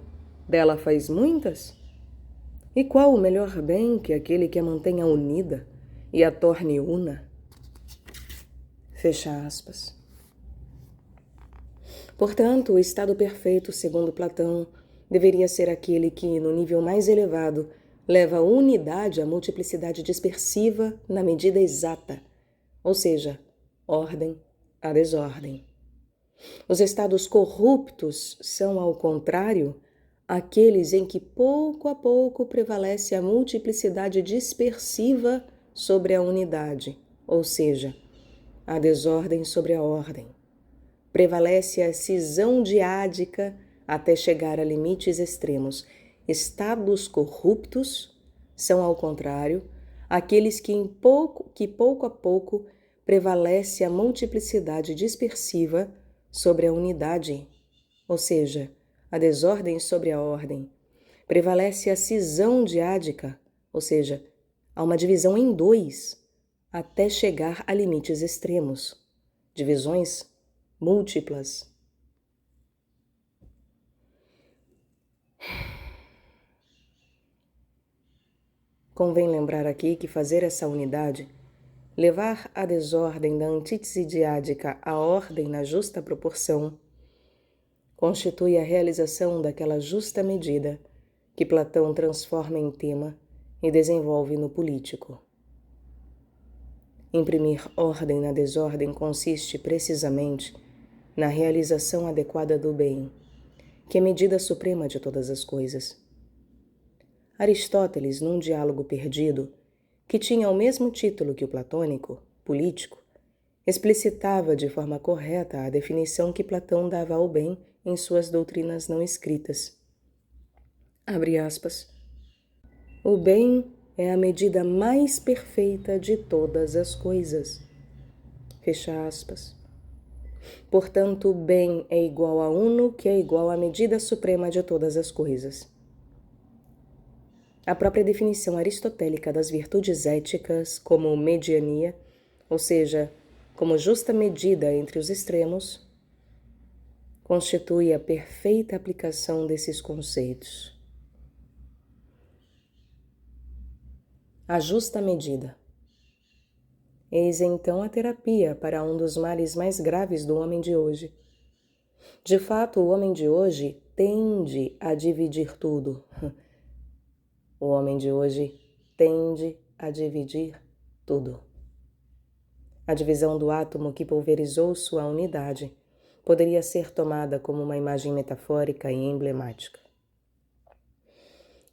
A: dela faz muitas? E qual o melhor bem que aquele que a mantenha unida e a torne una? Fecha aspas. Portanto, o estado perfeito, segundo Platão, deveria ser aquele que, no nível mais elevado, leva a unidade à multiplicidade dispersiva na medida exata, ou seja, ordem à desordem. Os estados corruptos são, ao contrário, aqueles em que pouco a pouco prevalece a multiplicidade dispersiva sobre a unidade, ou seja, a desordem sobre a ordem. Prevalece a cisão diádica até chegar a limites extremos. Estados corruptos são, ao contrário, aqueles que pouco a pouco prevalece a multiplicidade dispersiva sobre a unidade, ou seja, a desordem sobre a ordem. Prevalece a cisão diádica, ou seja, há uma divisão em dois, até chegar a limites extremos, divisões múltiplas. Convém lembrar aqui que fazer essa unidade, levar a desordem da antítese diádica à ordem na justa proporção, constitui a realização daquela justa medida que Platão transforma em tema e desenvolve no político. Imprimir ordem na desordem consiste precisamente na realização adequada do bem, que é medida suprema de todas as coisas. Aristóteles, num diálogo perdido, que tinha o mesmo título que o platônico, político, explicitava de forma correta a definição que Platão dava ao bem em suas doutrinas não escritas. Abre aspas. O bem é a medida mais perfeita de todas as coisas. Fecha aspas. Portanto, o bem é igual a uno, que é igual à medida suprema de todas as coisas. A própria definição aristotélica das virtudes éticas como mediania, ou seja, como justa medida entre os extremos, constitui a perfeita aplicação desses conceitos. A justa medida. Eis então a terapia para um dos males mais graves do homem de hoje. De fato, o homem de hoje tende a dividir tudo. O homem de hoje tende a dividir tudo. A divisão do átomo que pulverizou sua unidade poderia ser tomada como uma imagem metafórica e emblemática.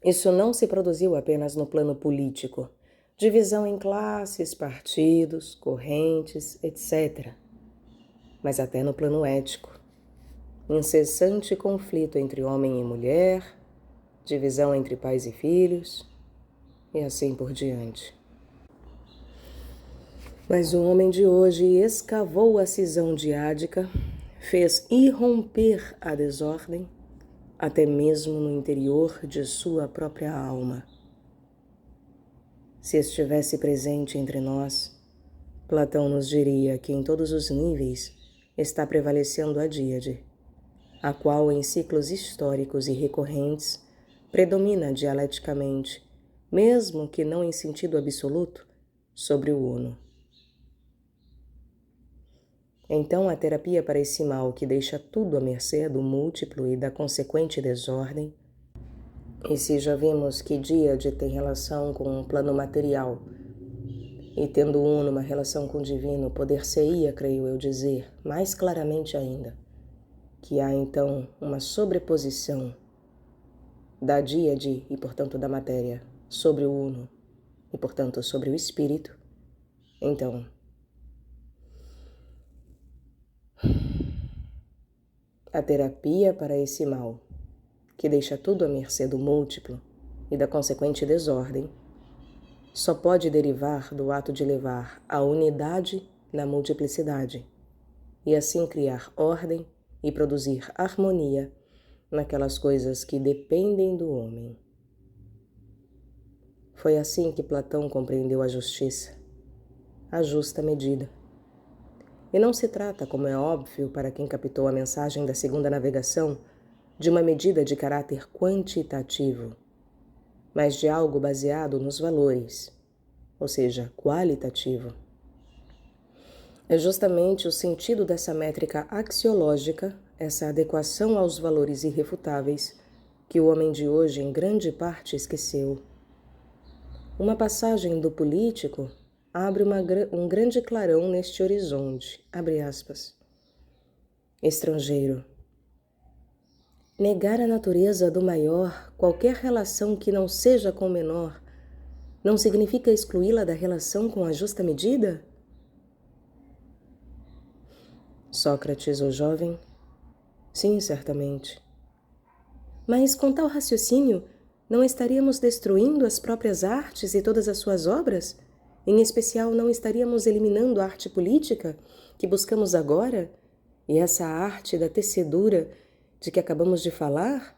A: Isso não se produziu apenas no plano político, divisão em classes, partidos, correntes, etc., mas até no plano ético. Incessante conflito entre homem e mulher, divisão entre pais e filhos,
B: e assim por diante. Mas o homem de hoje escavou a cisão diádica, fez irromper a desordem, até mesmo no interior de sua própria alma. Se estivesse presente entre nós, Platão nos diria que em todos os níveis está prevalecendo a díade, a qual em ciclos históricos e recorrentes predomina dialeticamente, mesmo que não em sentido absoluto, sobre o uno. Então a terapia para esse mal que deixa tudo à mercê do múltiplo e da consequente desordem, e se já vimos que díade tem relação com um plano material, e tendo uno uma relação com o divino, poder-se-ia, creio eu dizer, mais claramente ainda, que há então uma sobreposição da díade e, portanto, da matéria sobre o uno e, portanto, sobre o espírito. Então, a terapia para esse mal, que deixa tudo à mercê do múltiplo e da consequente desordem, só pode derivar do ato de levar a unidade na multiplicidade e assim criar ordem e produzir harmonia naquelas coisas que dependem do homem. Foi assim que Platão compreendeu a justiça, a justa medida. E não se trata, como é óbvio para quem captou a mensagem da segunda navegação, de uma medida de caráter quantitativo, mas de algo baseado nos valores, ou seja, qualitativo. É justamente o sentido dessa métrica axiológica, essa adequação aos valores irrefutáveis, que o homem de hoje em grande parte esqueceu. Uma passagem do Político abre um grande clarão neste horizonte, abre aspas. Estrangeiro. Negar a natureza do maior qualquer relação que não seja com o menor não significa excluí-la da relação com a justa medida? Sócrates, o jovem? Sim, certamente. Mas com tal raciocínio, não estaríamos destruindo as próprias artes e todas as suas obras? Em especial, não estaríamos eliminando a arte política que buscamos agora e essa arte da tecedura de que acabamos de falar?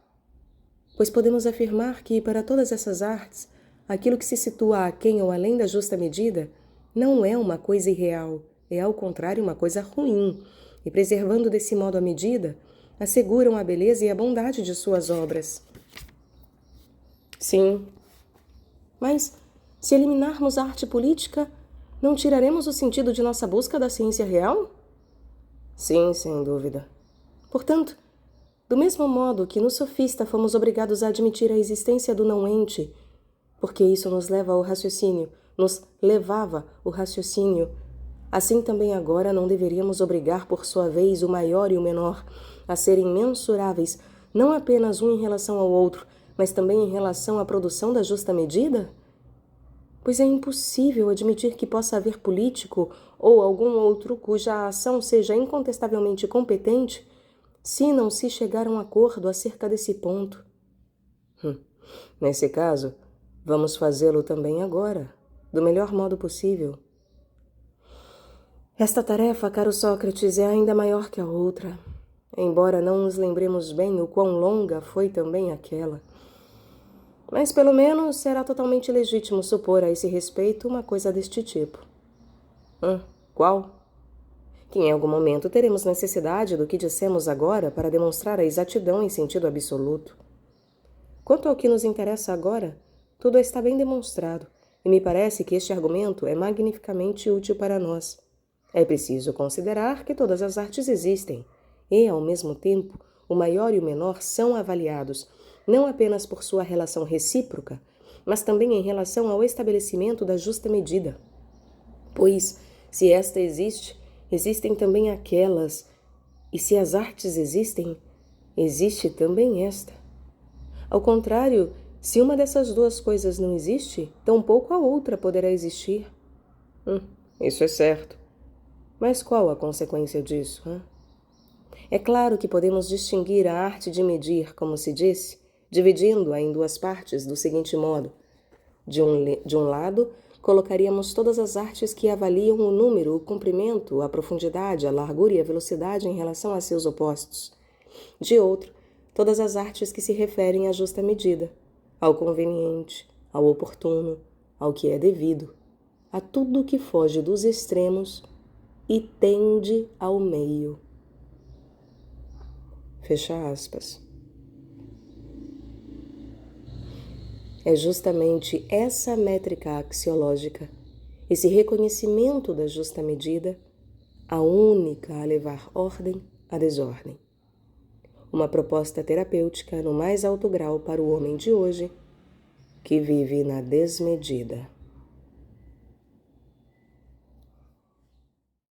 B: Pois podemos afirmar que, para todas essas artes, aquilo que se situa aquém ou além da justa medida não é uma coisa irreal, é ao contrário uma coisa ruim, e preservando desse modo a medida, asseguram a beleza e a bondade de suas obras. Sim, mas se eliminarmos a arte política, não tiraremos o sentido de nossa busca da ciência real? Sim, sem dúvida. Portanto, do mesmo modo que no sofista fomos obrigados a admitir a existência do não-ente, porque isso nos leva ao raciocínio, nos levava o raciocínio, assim também agora não deveríamos obrigar por sua vez o maior e o menor a serem mensuráveis, não apenas um em relação ao outro, mas também em relação à produção da justa medida? Pois é impossível admitir que possa haver político ou algum outro cuja ação seja incontestavelmente competente se não se chegar a um acordo acerca desse ponto. Nesse caso, vamos fazê-lo também agora, do melhor modo possível. Esta tarefa, caro Sócrates, é ainda maior que a outra, embora não nos lembremos bem o quão longa foi também aquela. Mas pelo menos será totalmente legítimo supor a esse respeito uma coisa deste tipo. Qual? Que em algum momento teremos necessidade do que dissemos agora para demonstrar a exatidão em sentido absoluto. Quanto ao que nos interessa agora, tudo está bem demonstrado, e me parece que este argumento é magnificamente útil para nós. É preciso considerar que todas as artes existem, e, ao mesmo tempo, o maior e o menor são avaliados, não apenas por sua relação recíproca, mas também em relação ao estabelecimento da justa medida. Pois, se esta existe, existem também aquelas, e se as artes existem, existe também esta. Ao contrário, se uma dessas duas coisas não existe, tampouco a outra poderá existir. Isso é certo. Mas qual a consequência disso? É claro que podemos distinguir a arte de medir, como se disse, dividindo-a em duas partes do seguinte modo. De um lado, colocaríamos todas as artes que avaliam o número, o comprimento, a profundidade, a largura e a velocidade em relação a seus opostos. De outro, todas as artes que se referem à justa medida, ao conveniente, ao oportuno, ao que é devido, a tudo que foge dos extremos e tende ao meio. Fecha aspas. É justamente essa métrica axiológica, esse reconhecimento da justa medida, a única a levar ordem à desordem. Uma proposta terapêutica no mais alto grau para o homem de hoje, que vive na desmedida.